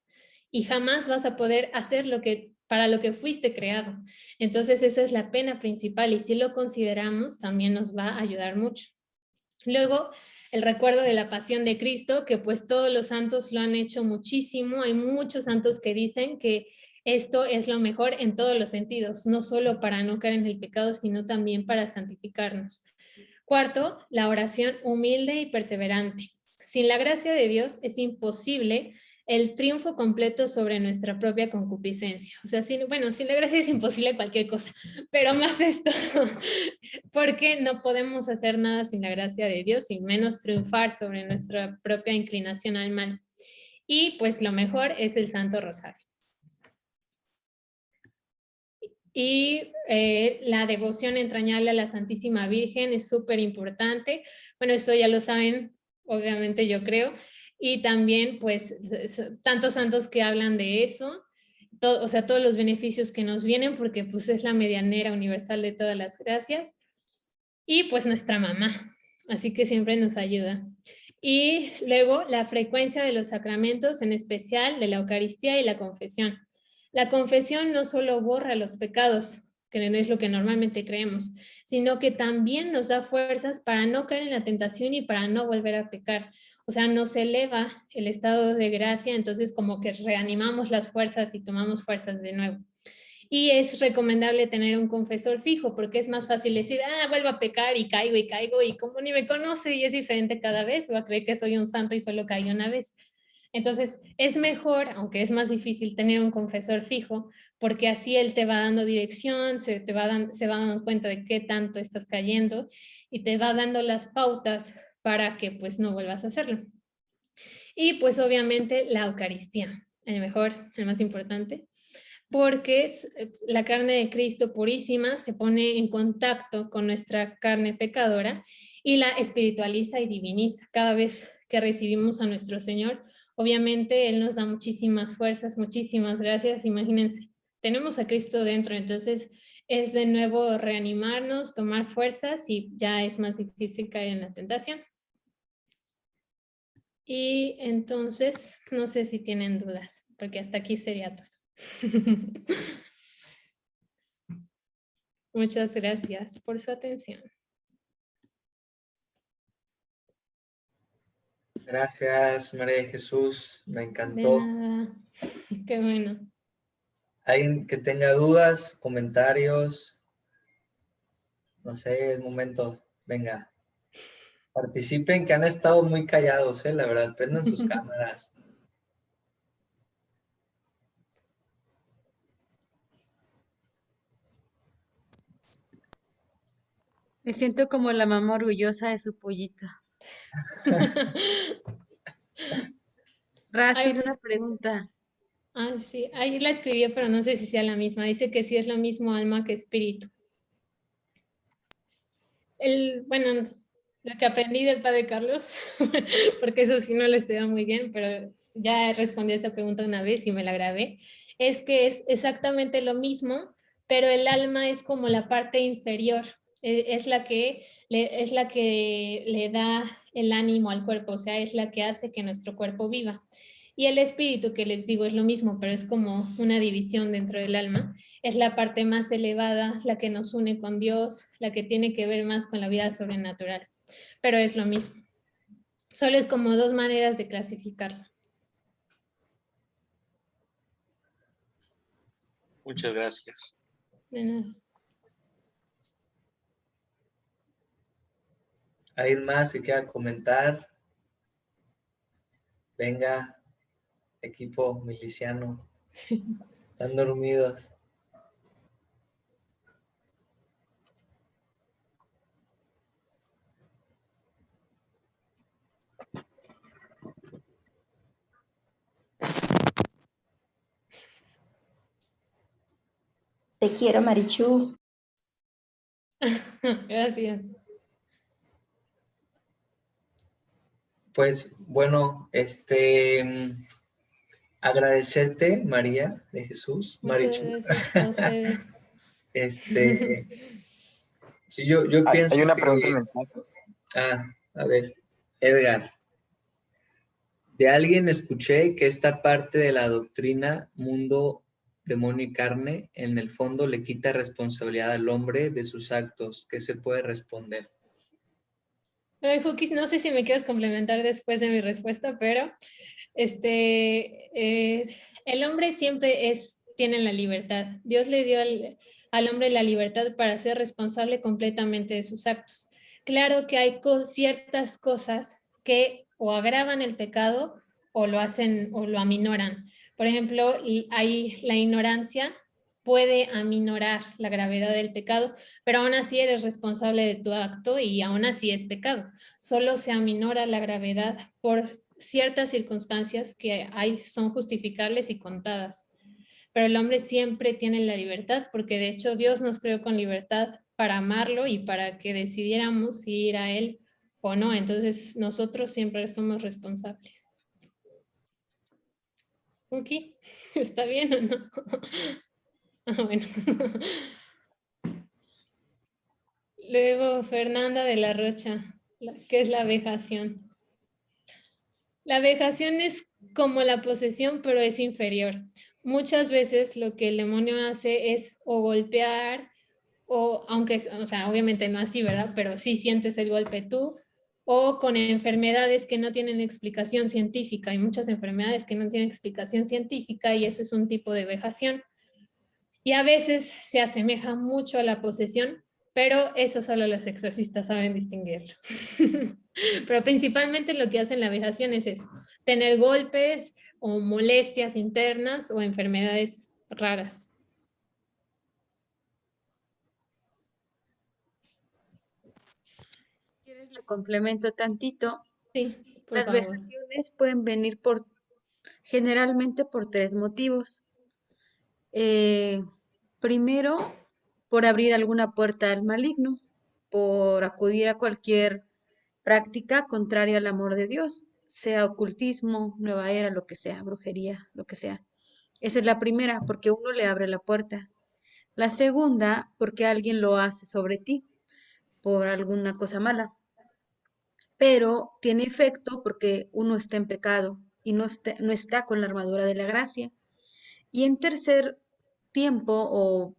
y jamás vas a poder hacer lo que para lo que fuiste creado. Entonces, esa es la pena principal y si lo consideramos, también nos va a ayudar mucho. Luego, el recuerdo de la pasión de Cristo, que pues todos los santos lo han hecho muchísimo. Hay muchos santos que dicen que esto es lo mejor en todos los sentidos, no solo para no caer en el pecado, sino también para santificarnos. Cuarto, la oración humilde y perseverante. Sin la gracia de Dios es imposible el triunfo completo sobre nuestra propia concupiscencia. O sea, sin la gracia es imposible cualquier cosa, pero más esto, porque no podemos hacer nada sin la gracia de Dios y menos triunfar sobre nuestra propia inclinación al mal. Y pues lo mejor es el Santo Rosario. Y la devoción entrañable a la Santísima Virgen es súper importante. Bueno, eso ya lo saben, obviamente yo creo. Y también, pues, tantos santos que hablan de eso, o sea, todos los beneficios que nos vienen, porque pues es la medianera universal de todas las gracias. Y pues nuestra mamá, así que siempre nos ayuda. Y luego la frecuencia de los sacramentos, en especial de la Eucaristía y la confesión. La confesión no solo borra los pecados, que no es lo que normalmente creemos, sino que también nos da fuerzas para no caer en la tentación y para no volver a pecar. O sea, nos eleva el estado de gracia, entonces como que reanimamos las fuerzas y tomamos fuerzas de nuevo. Y es recomendable tener un confesor fijo porque es más fácil decir, vuelvo a pecar y caigo y como ni me conoce y es diferente cada vez, va a creer que soy un santo y solo caí una vez. Entonces, es mejor, aunque es más difícil, tener un confesor fijo, porque así él te va dando dirección, se va dando cuenta de qué tanto estás cayendo y te va dando las pautas para que pues no vuelvas a hacerlo. Y pues obviamente la Eucaristía, el mejor, el más importante, porque la carne de Cristo purísima se pone en contacto con nuestra carne pecadora y la espiritualiza y diviniza. Cada vez que recibimos a nuestro Señor, obviamente Él nos da muchísimas fuerzas, muchísimas gracias. Imagínense, tenemos a Cristo dentro, entonces es de nuevo reanimarnos, tomar fuerzas y ya es más difícil caer en la tentación. Y entonces, no sé si tienen dudas, porque hasta aquí sería todo. Muchas gracias por su atención. Gracias, María de Jesús. Me De encantó. nada. Qué bueno. ¿Alguien que tenga dudas, comentarios? No sé, momentos. Venga. Participen, que han estado muy callados, la verdad. Prendan sus cámaras. Me siento como la mamá orgullosa de su pollito. Raz tiene una pregunta. Sí, ahí la escribió, pero no sé si sea la misma. Dice que sí es lo mismo alma que espíritu. Bueno, lo que aprendí del padre Carlos, porque eso sí no lo estudié muy bien, pero ya respondí a esa pregunta una vez y me la grabé, es que es exactamente lo mismo, pero el alma es como la parte inferior, es la que le da el ánimo al cuerpo, o sea, es la que hace que nuestro cuerpo viva. Y el espíritu, que les digo, es lo mismo, pero es como una división dentro del alma, es la parte más elevada, la que nos une con Dios, la que tiene que ver más con la vida sobrenatural, pero es lo mismo. Solo es como dos maneras de clasificarlo. Muchas gracias. De nada. ¿Alguien más que quiera comentar? Venga, equipo miliciano. Están dormidos. Te quiero, Marichu. Gracias. Pues bueno, agradecerte, María de Jesús, Muchas Marichu. gracias a ustedes. Sí, yo pienso Hay una que... pregunta en el chat. A ver, Edgar. De alguien escuché que esta parte de la doctrina mundo, demonio y carne, en el fondo le quita responsabilidad al hombre de sus actos. ¿Qué se puede responder? Pero, Jukis, no sé si me quieres complementar después de mi respuesta, pero el hombre siempre tiene la libertad. Dios le dio al hombre la libertad para ser responsable completamente de sus actos. Claro que hay ciertas cosas que o agravan el pecado o lo hacen o lo aminoran. Por ejemplo, hay la ignorancia puede aminorar la gravedad del pecado, pero aún así eres responsable de tu acto y aún así es pecado. Solo se aminora la gravedad por ciertas circunstancias que son justificables y contadas. Pero el hombre siempre tiene la libertad, porque de hecho Dios nos creó con libertad para amarlo y para que decidiéramos si ir a Él o no. Entonces nosotros siempre somos responsables. ¿Ok? ¿Está bien o no? Bueno. Luego, Fernanda de la Rocha, ¿qué es la vejación? La vejación es como la posesión, pero es inferior. Muchas veces lo que el demonio hace es o golpear, o aunque, o sea, obviamente no así, ¿verdad? Pero sí sientes el golpe tú, o con enfermedades que no tienen explicación científica. Hay muchas enfermedades que no tienen explicación científica y eso es un tipo de vejación. Y a veces se asemeja mucho a la posesión, pero eso solo los exorcistas saben distinguirlo. Pero principalmente lo que hacen la vejación es eso, tener golpes o molestias internas o enfermedades raras. ¿Quieres lo complemento tantito? Sí, por Las favor. vejaciones pueden venir generalmente por tres motivos. Primero, por abrir alguna puerta al maligno, por acudir a cualquier práctica contraria al amor de Dios, sea ocultismo, nueva era, lo que sea, brujería, lo que sea. Esa es la primera, porque uno le abre la puerta. La segunda, porque alguien lo hace sobre ti por alguna cosa mala. Pero tiene efecto porque uno está en pecado y no está con la armadura de la gracia. Y en tercer tiempo o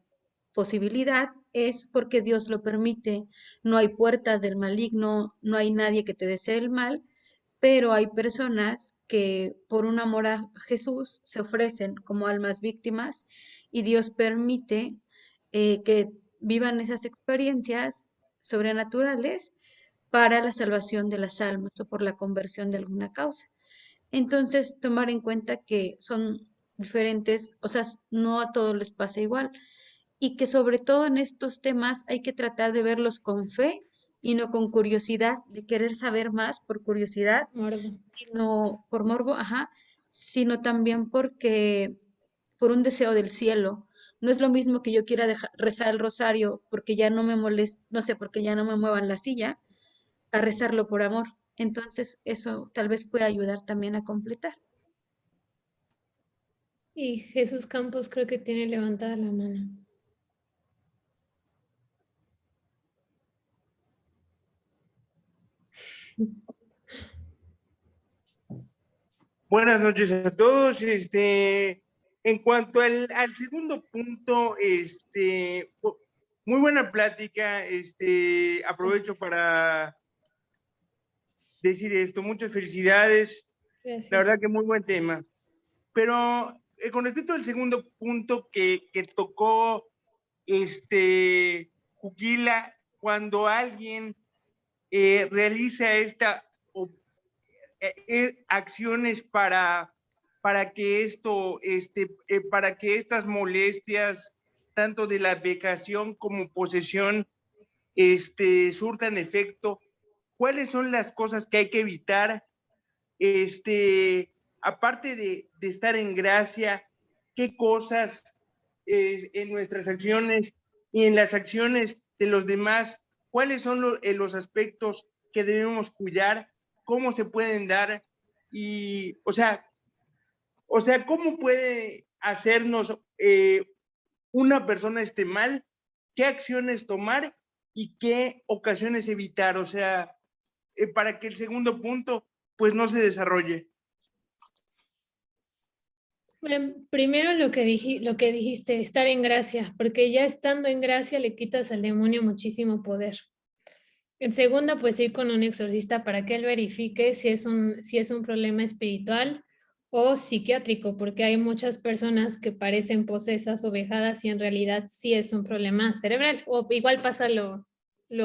posibilidad es porque Dios lo permite. No hay puertas del maligno, no hay nadie que te desee el mal, pero hay personas que por un amor a Jesús se ofrecen como almas víctimas y Dios permite que vivan esas experiencias sobrenaturales para la salvación de las almas o por la conversión de alguna causa. Entonces, tomar en cuenta que son diferentes, o sea, no a todos les pasa igual y que sobre todo en estos temas hay que tratar de verlos con fe y no con curiosidad, de querer saber más por curiosidad, Morbo. sino por morbo, sino también porque por un deseo del cielo. No es lo mismo que yo quiera rezar el rosario porque ya no me molesta, no sé, porque ya no me muevan la silla, a rezarlo por amor. Entonces, eso tal vez pueda ayudar también a completar. Y Jesús Campos creo que tiene levantada la mano. Buenas noches a todos. En cuanto al segundo punto, muy buena plática. Aprovecho para decir esto. Muchas felicidades. Gracias. La verdad que muy buen tema. Pero con respecto al segundo punto que tocó Juquila, cuando alguien realiza acciones para que para que estas molestias, tanto de la vejación como posesión, surtan efecto. ¿Cuáles son las cosas que hay que evitar? Aparte de estar en gracia, ¿qué cosas en nuestras acciones y en las acciones de los demás, cuáles son los aspectos que debemos cuidar, cómo se pueden dar y, o sea, cómo puede hacernos una persona esté mal, qué acciones tomar y qué ocasiones evitar, o sea, para que el segundo punto pues no se desarrolle. Bueno, primero lo que dijiste, estar en gracia, porque ya estando en gracia le quitas al demonio muchísimo poder. En segunda, pues ir con un exorcista para que él verifique si es un problema espiritual o psiquiátrico, porque hay muchas personas que parecen posesas o vejadas y en realidad sí es un problema cerebral. O igual pasa lo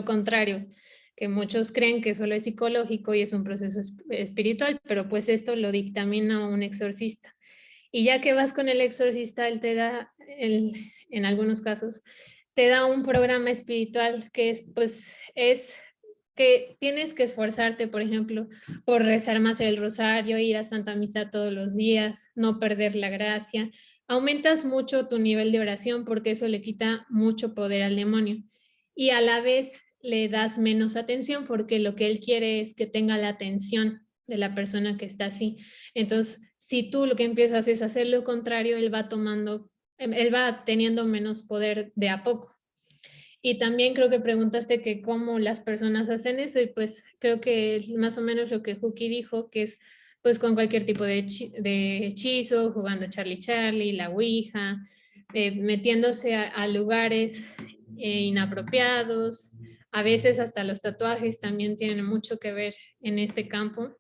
contrario, que muchos creen que solo es psicológico y es un proceso espiritual, pero pues esto lo dictamina un exorcista. Y ya que vas con el exorcista, él te da, en algunos casos, te da un programa espiritual que es que tienes que esforzarte, por ejemplo, por rezar más el rosario, ir a Santa Misa todos los días, no perder la gracia. Aumentas mucho tu nivel de oración porque eso le quita mucho poder al demonio. Y a la vez le das menos atención porque lo que él quiere es que tenga la atención de la persona que está así. Entonces, si tú lo que empiezas es hacer lo contrario, él va teniendo menos poder de a poco. Y también creo que preguntaste que cómo las personas hacen eso y pues creo que es más o menos lo que Juki dijo, que es pues con cualquier tipo de hechizo, jugando Charlie Charlie, la Ouija, metiéndose a lugares inapropiados. A veces hasta los tatuajes también tienen mucho que ver en este campo.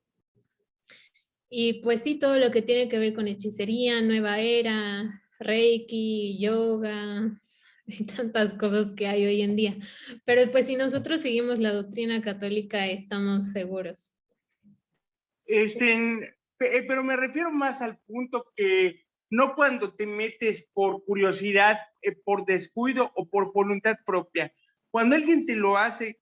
Y pues sí, todo lo que tiene que ver con hechicería, nueva era, Reiki, yoga, y tantas cosas que hay hoy en día. Pero pues si nosotros seguimos la doctrina católica, estamos seguros. Pero me refiero más al punto que no cuando te metes por curiosidad, por descuido o por voluntad propia. Cuando alguien te lo hace,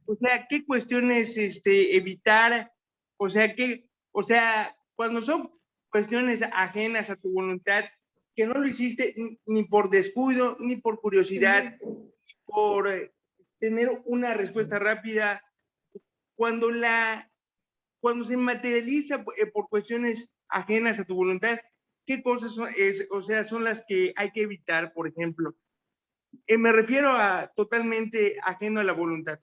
o sea, ¿qué cuestiones evitar? O sea, cuando son cuestiones ajenas a tu voluntad, que no lo hiciste ni por descuido, ni por curiosidad, por tener una respuesta rápida, cuando se materializa por cuestiones ajenas a tu voluntad, ¿qué cosas son las que hay que evitar, por ejemplo? Me refiero a totalmente ajeno a la voluntad.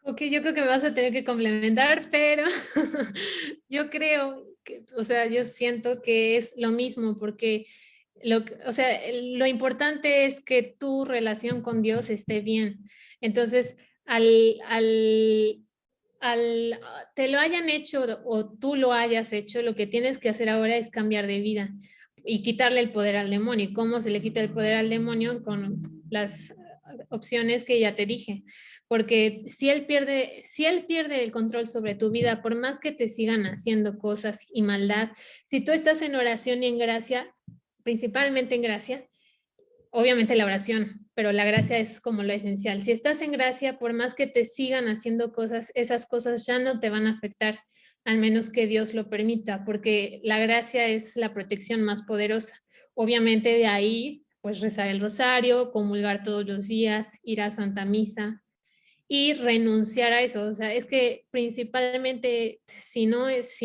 Ok, yo creo que me vas a tener que complementar, pero yo creo que, o sea, yo siento que es lo mismo porque lo importante es que tu relación con Dios esté bien. Entonces, te lo hayan hecho o tú lo hayas hecho, lo que tienes que hacer ahora es cambiar de vida y quitarle el poder al demonio. ¿Y cómo se le quita el poder al demonio? Con las opciones que ya te dije. Porque si él pierde el control sobre tu vida, por más que te sigan haciendo cosas y maldad, si tú estás en oración y en gracia, principalmente en gracia, obviamente la oración, pero la gracia es como lo esencial. Si estás en gracia, por más que te sigan haciendo cosas, esas cosas ya no te van a afectar, al menos que Dios lo permita, porque la gracia es la protección más poderosa. Obviamente de ahí, pues rezar el rosario, comulgar todos los días, ir a Santa Misa y renunciar a eso. O sea, es que principalmente si no es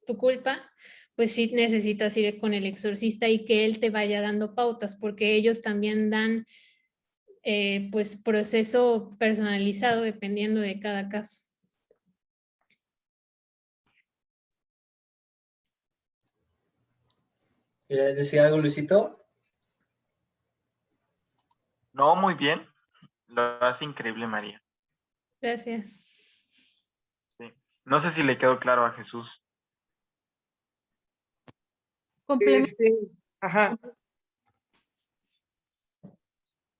tu culpa, pues sí necesitas ir con el exorcista y que él te vaya dando pautas, porque ellos también dan pues proceso personalizado dependiendo de cada caso. ¿Quieres decir algo, Luisito? No, muy bien. Lo hace increíble, María. Gracias. Sí. No sé si le quedó claro a Jesús. Ajá.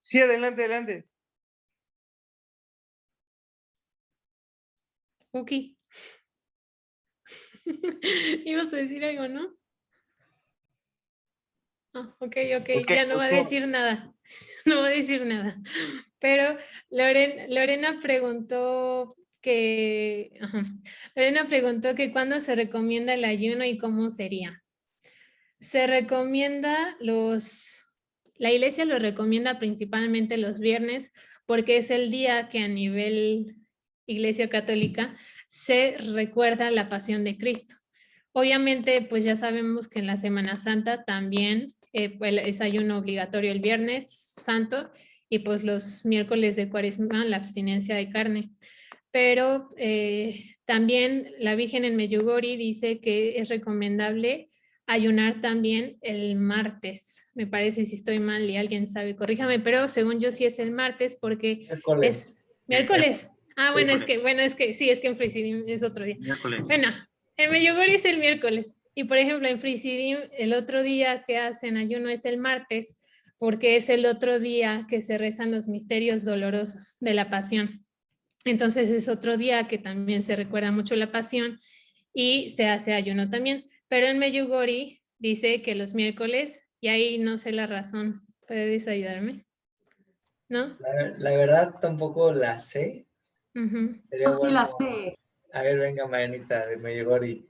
Sí, adelante, adelante. Ok. Ibas a decir algo, ¿no? Ah, ok, ya no va a decir nada. No va a decir nada. Pero Lorena preguntó Lorena preguntó que cuándo se recomienda el ayuno y cómo sería. Se recomienda la iglesia lo recomienda principalmente los viernes porque es el día que a nivel iglesia católica se recuerda la pasión de Cristo. Obviamente, pues ya sabemos que en la Semana Santa también es ayuno obligatorio el Viernes Santo y pues los miércoles de Cuaresma la abstinencia de carne. Pero también la Virgen en Medjugorje dice que es recomendable ayunar también el martes. Me parece, si estoy mal y alguien sabe, corríjame, pero según yo sí es el martes porque Miércoles. es miércoles. Ah, Sí, bueno, es que sí, es que en Frisidim es otro día. Miércoles. Bueno, en Medjugorje es el miércoles. Y por ejemplo, en Frisidim, el otro día que hacen ayuno es el martes, porque es el otro día que se rezan los misterios dolorosos de la pasión. Entonces es otro día que también se recuerda mucho la pasión y se hace ayuno también. Pero en Medjugorje dice que los miércoles, y ahí no sé la razón. ¿Puedes ayudarme? ¿No? La verdad tampoco la sé. Sería Yo sí la bueno. sé. A ver, venga, Marianita, de Medjugorje.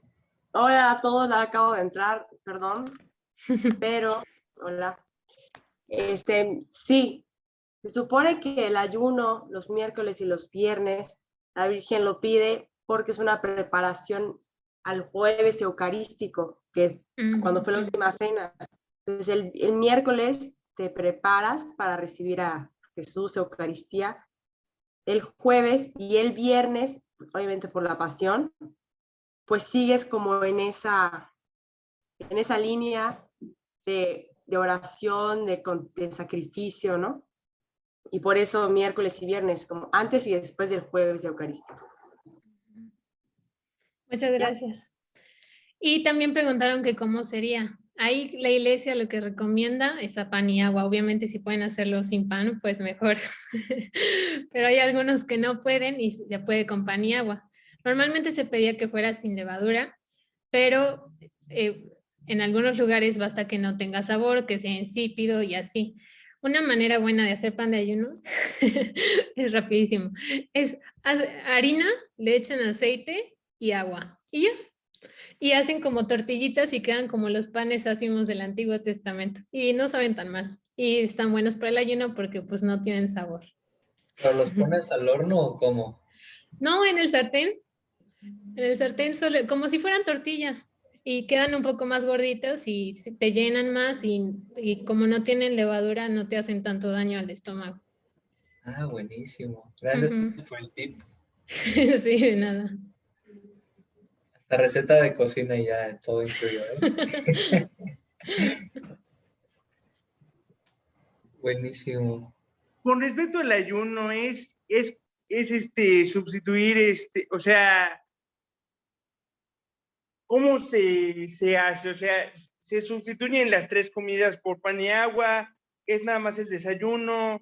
Hola a todos, acabo de entrar, perdón, pero, hola. Sí, se supone que el ayuno los miércoles y los viernes, la Virgen lo pide porque es una preparación al jueves eucarístico, que es cuando fue la última cena. Entonces el miércoles te preparas para recibir a Jesús, Eucaristía, el jueves y el viernes, obviamente por la pasión, pues sigues como en esa línea de oración, de sacrificio, ¿no? Y por eso miércoles y viernes, como antes y después del jueves eucarístico. Muchas gracias. Y también preguntaron que cómo sería. Ahí la iglesia lo que recomienda es a pan y agua. Obviamente si pueden hacerlo sin pan, pues mejor. Pero hay algunos que no pueden y se puede con pan y agua. Normalmente se pedía que fuera sin levadura, pero en algunos lugares basta que no tenga sabor, que sea insípido y así. Una manera buena de hacer pan de ayuno es rapidísimo. Es harina, le echan aceite y agua. Y ya. Y hacen como tortillitas y quedan como los panes ácimos del Antiguo Testamento. Y no saben tan mal. Y están buenos para el ayuno porque pues no tienen sabor. ¿Pero los pones al horno o cómo? No, en el sartén. En el sartén solo, como si fueran tortilla. Y quedan un poco más gorditos y te llenan más y como no tienen levadura no te hacen tanto daño al estómago. Ah, buenísimo. Gracias por el tip. Sí, de nada. La receta de cocina ya todo incluido, ¿eh? Buenísimo. Con respecto al ayuno, es sustituir, o sea, ¿cómo se hace? O sea, ¿se sustituyen las 3 comidas por pan y agua? ¿Es nada más el desayuno?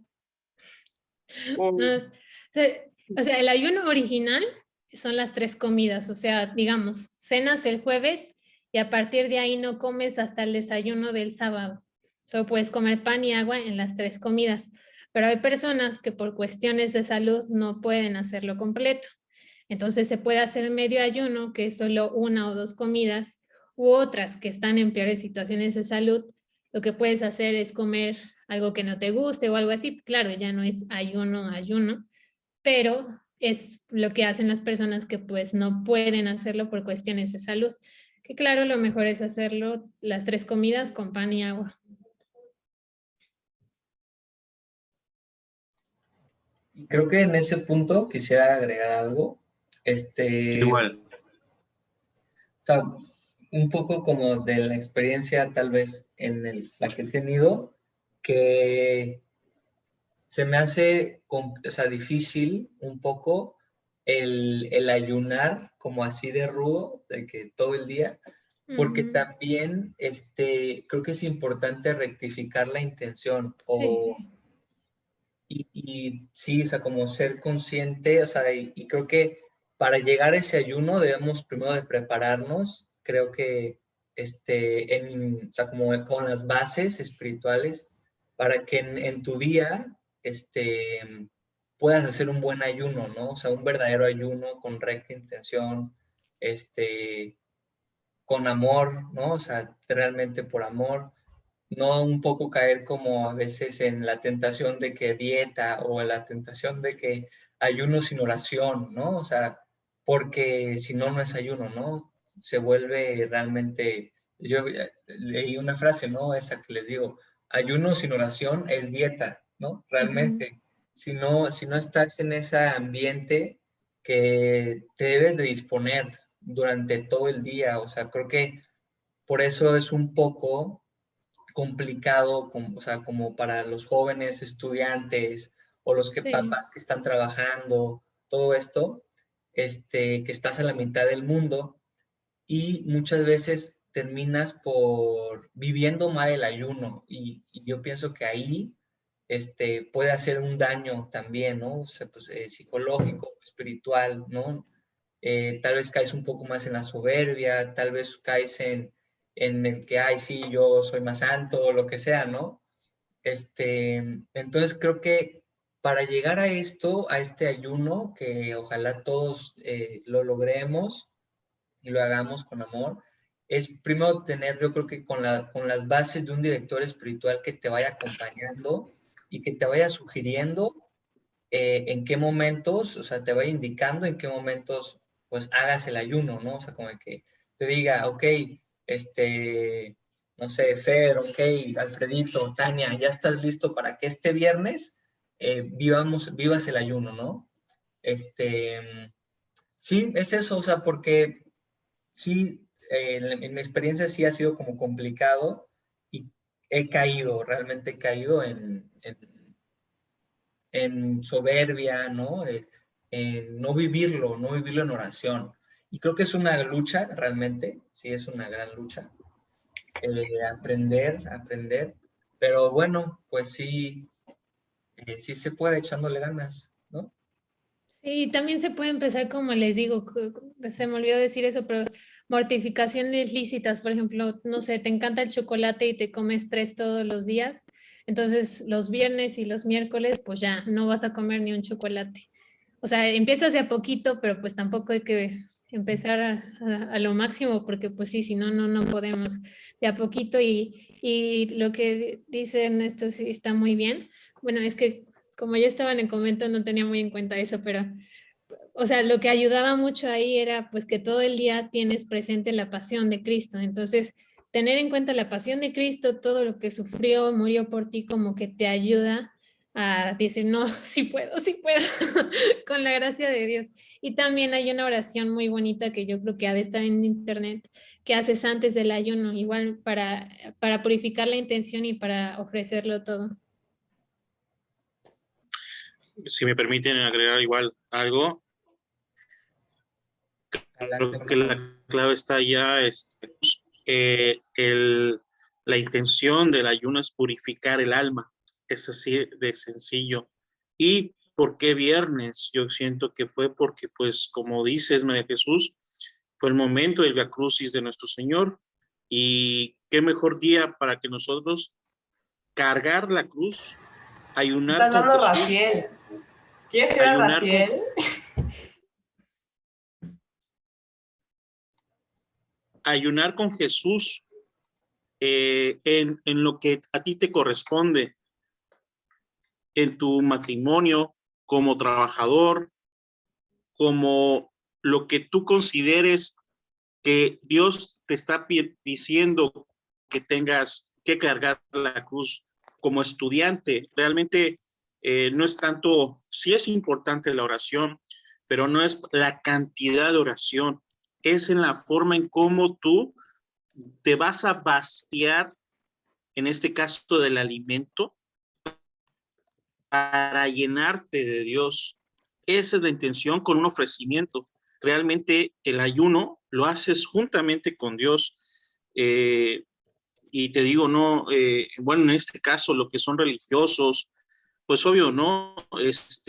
O sea, el ayuno original son las 3 comidas, o sea, digamos, cenas el jueves y a partir de ahí no comes hasta el desayuno del sábado. Solo puedes comer pan y agua en las 3 comidas, pero hay personas que por cuestiones de salud no pueden hacerlo completo. Entonces se puede hacer medio ayuno, que es solo 1 o 2 comidas, u otras que están en peores situaciones de salud. Lo que puedes hacer es comer algo que no te guste o algo así. Claro, ya no es ayuno, pero es lo que hacen las personas que pues no pueden hacerlo por cuestiones de salud. Que claro, lo mejor es hacerlo las 3 comidas con pan y agua. Creo que en ese punto quisiera agregar algo. Igual. O sea, un poco como de la experiencia tal vez la que he tenido, que se me hace difícil un poco el ayunar como así de rudo, de que todo el día, porque también creo que es importante rectificar la intención y sí, o sea, como ser consciente, o sea, y creo que para llegar a ese ayuno debemos primero de prepararnos, creo que, o sea, como con las bases espirituales, para que en tu día, puedas hacer un buen ayuno, ¿no? O sea, un verdadero ayuno con recta intención, con amor, ¿no? O sea, realmente por amor, no un poco caer como a veces en la tentación de que dieta o la tentación de que ayuno sin oración, ¿no? O sea, porque si no, no es ayuno, ¿no? Se vuelve realmente, yo leí una frase, ¿no? Esa que les digo, ayuno sin oración es dieta, ¿no? Realmente, si no estás en ese ambiente que te debes de disponer durante todo el día, o sea, creo que por eso es un poco complicado, o sea, como para los jóvenes estudiantes o los que Sí. papás que están trabajando, todo esto, que estás a la mitad del mundo y muchas veces terminas por viviendo mal el ayuno y yo pienso que ahí puede hacer un daño también, ¿no? O sea, pues, psicológico, espiritual, ¿no? Tal vez caes un poco más en la soberbia, tal vez caes en el que, ay, sí, yo soy más santo o lo que sea, ¿no? Entonces creo que para llegar a esto, a este ayuno, que ojalá todos lo logremos y lo hagamos con amor, es primero tener, yo creo que con las bases de un director espiritual que te vaya acompañando y que te vaya sugiriendo en qué momentos, o sea, te vaya indicando en qué momentos, pues, hagas el ayuno, ¿no? O sea, como que te diga, ok, no sé, Fer, ok, Alfredito, Tania, ya estás listo para que este viernes vivas el ayuno, ¿no? Sí, es eso, o sea, porque sí, en mi experiencia sí ha sido como complicado y he caído, realmente he caído en soberbia, ¿no? En no vivirlo en oración. Y creo que es una lucha, realmente, sí es una gran lucha. Aprender, pero bueno, pues sí, sí se puede echándole ganas, ¿no? Sí, también se puede empezar, como les digo, se me olvidó decir eso, pero mortificaciones lícitas, por ejemplo, no sé, te encanta el chocolate y te comes 3 todos los días, entonces los viernes y los miércoles, pues ya no vas a comer ni un chocolate. O sea, empiezas de a poquito, pero pues tampoco hay que empezar a lo máximo, porque pues sí, si no, no podemos de a poquito y lo que dice Ernesto sí está muy bien. Bueno, es que como yo estaba en el convento no tenía muy en cuenta eso, pero, o sea, lo que ayudaba mucho ahí era pues que todo el día tienes presente la pasión de Cristo. Entonces, tener en cuenta la pasión de Cristo, todo lo que sufrió, murió por ti, como que te ayuda a decir, no, sí puedo, con la gracia de Dios. Y también hay una oración muy bonita que yo creo que ha de estar en internet, que haces antes del ayuno, igual para purificar la intención y para ofrecerlo todo. Si me permiten agregar igual algo, creo que la clave está ya, la intención del ayuno es purificar el alma, es así de sencillo. ¿Y por qué viernes? Yo siento que fue porque, pues, como dices, María Jesús, fue el momento del Vía Crucis de nuestro Señor, y qué mejor día para que nosotros cargar la cruz, ayunar con Jesús. Raciel. ¿Quieres ir a Raciel? Ayunar con Jesús en lo que a ti te corresponde, en tu matrimonio, como trabajador, como lo que tú consideres que Dios te está diciendo que tengas que cargar la cruz. Como estudiante, realmente no es tanto, sí es importante la oración, pero no es la cantidad de oración, es en la forma en cómo tú te vas a vaciar, en este caso del alimento, para llenarte de Dios. Esa es la intención con un ofrecimiento. Realmente el ayuno lo haces juntamente con Dios. Y te digo, no, bueno, en este caso, lo que son religiosos, pues obvio, ¿no? Pues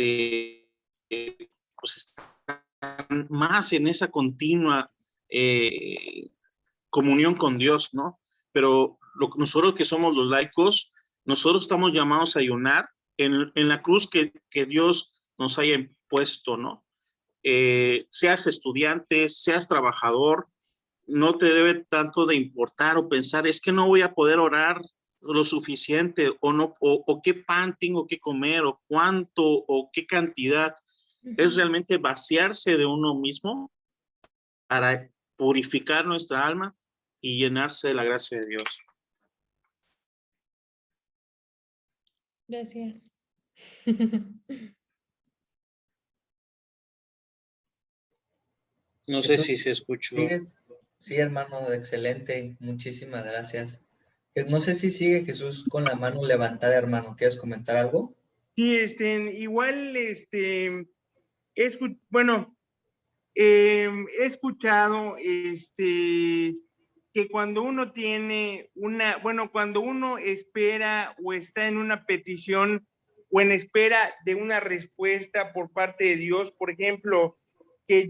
están más en esa continua comunión con Dios, ¿no? Pero nosotros que somos los laicos, nosotros estamos llamados a ayunar en la cruz que Dios nos haya impuesto, ¿no? Seas estudiante, seas trabajador, no te debe tanto de importar o pensar, es que no voy a poder orar lo suficiente o no, o qué pan tengo que comer o cuánto o qué cantidad. Es realmente vaciarse de uno mismo para purificar nuestra alma y llenarse de la gracia de Dios. Gracias. No sé si se escuchó. Sí, hermano, excelente. Muchísimas gracias. No sé si sigue Jesús con la mano levantada, hermano. ¿Quieres comentar algo? Sí, igual, bueno, he escuchado, que cuando uno tiene cuando uno espera o está en una petición o en espera de una respuesta por parte de Dios, por ejemplo, que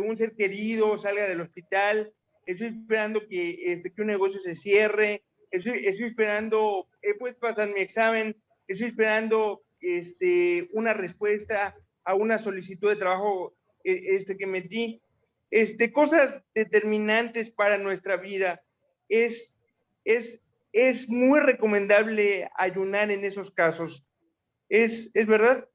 un ser querido salga del hospital, estoy esperando que un negocio se cierre, estoy esperando, pues pasar mi examen, estoy esperando, una respuesta a una solicitud de trabajo, que metí, cosas determinantes para nuestra vida. Es muy recomendable ayunar en esos casos. ¿Es verdad?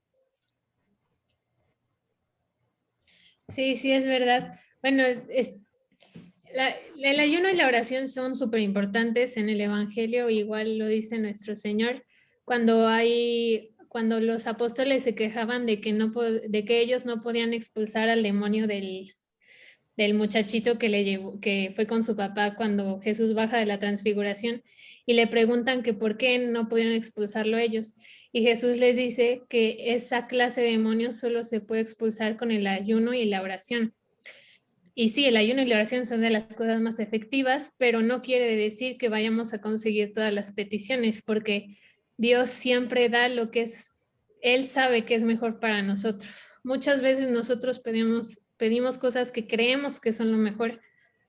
Sí, sí, es verdad. Bueno, el ayuno y la oración son súper importantes en el Evangelio, igual lo dice nuestro Señor, cuando los apóstoles se quejaban de que ellos no podían expulsar al demonio del muchachito que fue con su papá cuando Jesús baja de la transfiguración, y le preguntan que por qué no pudieron expulsarlo ellos. Y Jesús les dice que esa clase de demonios solo se puede expulsar con el ayuno y la oración. Y sí, el ayuno y la oración son de las cosas más efectivas, pero no quiere decir que vayamos a conseguir todas las peticiones, porque Dios siempre da lo que Él sabe que es mejor para nosotros. Muchas veces nosotros pedimos cosas que creemos que son lo mejor,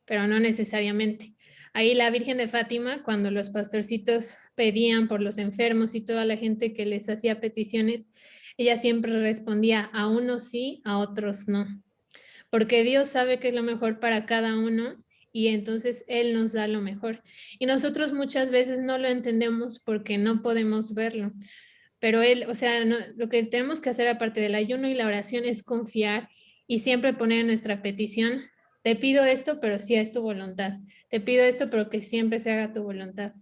pero no necesariamente. Ahí la Virgen de Fátima, cuando los pastorcitos pedían por los enfermos y toda la gente que les hacía peticiones, ella siempre respondía a unos sí, a otros no, porque Dios sabe qué es lo mejor para cada uno y entonces Él nos da lo mejor. Y nosotros muchas veces no lo entendemos porque no podemos verlo, pero Él, o sea, lo que tenemos que hacer aparte del ayuno y la oración es confiar y siempre poner en nuestra petición, te pido esto, pero sí es tu voluntad. Te pido esto, pero que siempre se haga tu voluntad.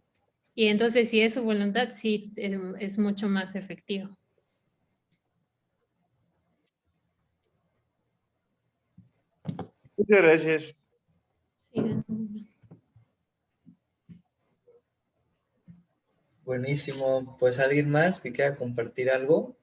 Y entonces si es su voluntad, sí, es mucho más efectivo. Muchas gracias. Sí. Buenísimo. Pues alguien más que quiera compartir algo.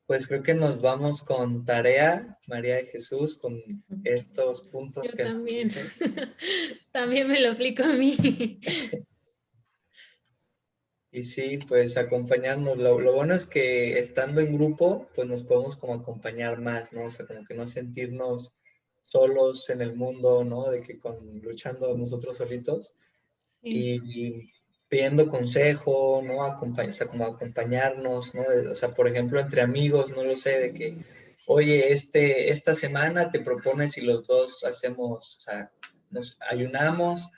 Pues creo que nos vamos con tarea, María de Jesús, con estos puntos Yo que también. nos dices. También me lo aplico a mí. Y sí, pues acompañarnos. Lo bueno es que estando en grupo, pues nos podemos como acompañar más, ¿no? O sea, como que no sentirnos solos en el mundo, ¿no? De que luchando nosotros solitos. Sí. Y pidiendo consejo, ¿no? O sea, como acompañarnos, ¿no? O sea, por ejemplo, entre amigos, no lo sé, de que, oye, esta semana te propones y los dos hacemos, o sea, nos ayunamos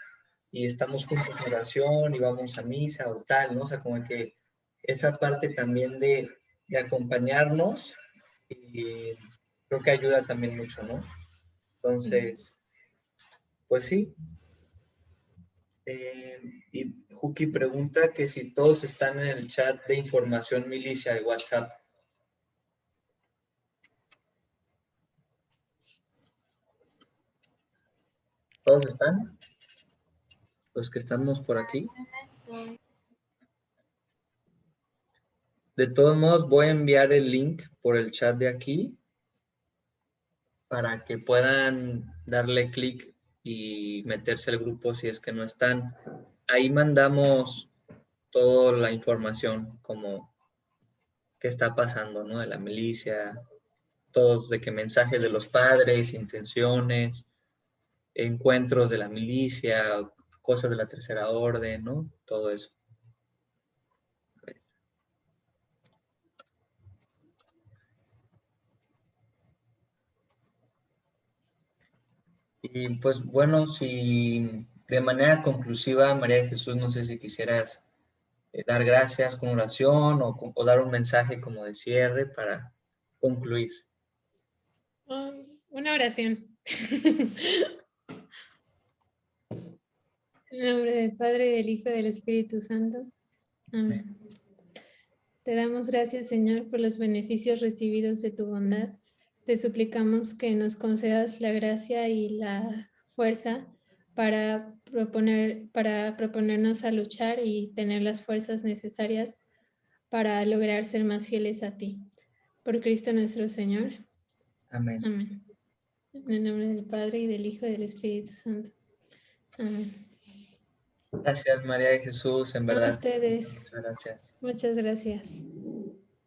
y estamos juntos en oración y vamos a misa o tal, ¿no? O sea, como que esa parte también de acompañarnos y creo que ayuda también mucho, ¿no? Entonces, pues sí. Y Juki pregunta que si todos están en el chat de información milicia de WhatsApp. ¿Todos están? Los que estamos por aquí. De todos modos, voy a enviar el link por el chat de aquí para que puedan darle clic y meterse al grupo si es que no están. Ahí mandamos toda la información, como qué está pasando, ¿no? De la milicia, todos de qué mensajes de los padres, intenciones, encuentros de la milicia, cosas de la Tercera Orden, ¿no? Todo eso. Y pues bueno, si de manera conclusiva, María de Jesús, no sé si quisieras dar gracias con oración o dar un mensaje como de cierre para concluir. Una oración. En nombre del Padre, del Hijo y del Espíritu Santo. Amén. Te damos gracias, Señor, por los beneficios recibidos de tu bondad. Te suplicamos que nos concedas la gracia y la fuerza para proponernos a luchar y tener las fuerzas necesarias para lograr ser más fieles a ti. Por Cristo nuestro Señor. Amén. Amén. En el nombre del Padre, y del Hijo y del Espíritu Santo. Amén. Gracias, María de Jesús, en verdad. A ustedes. Muchas gracias. Muchas gracias.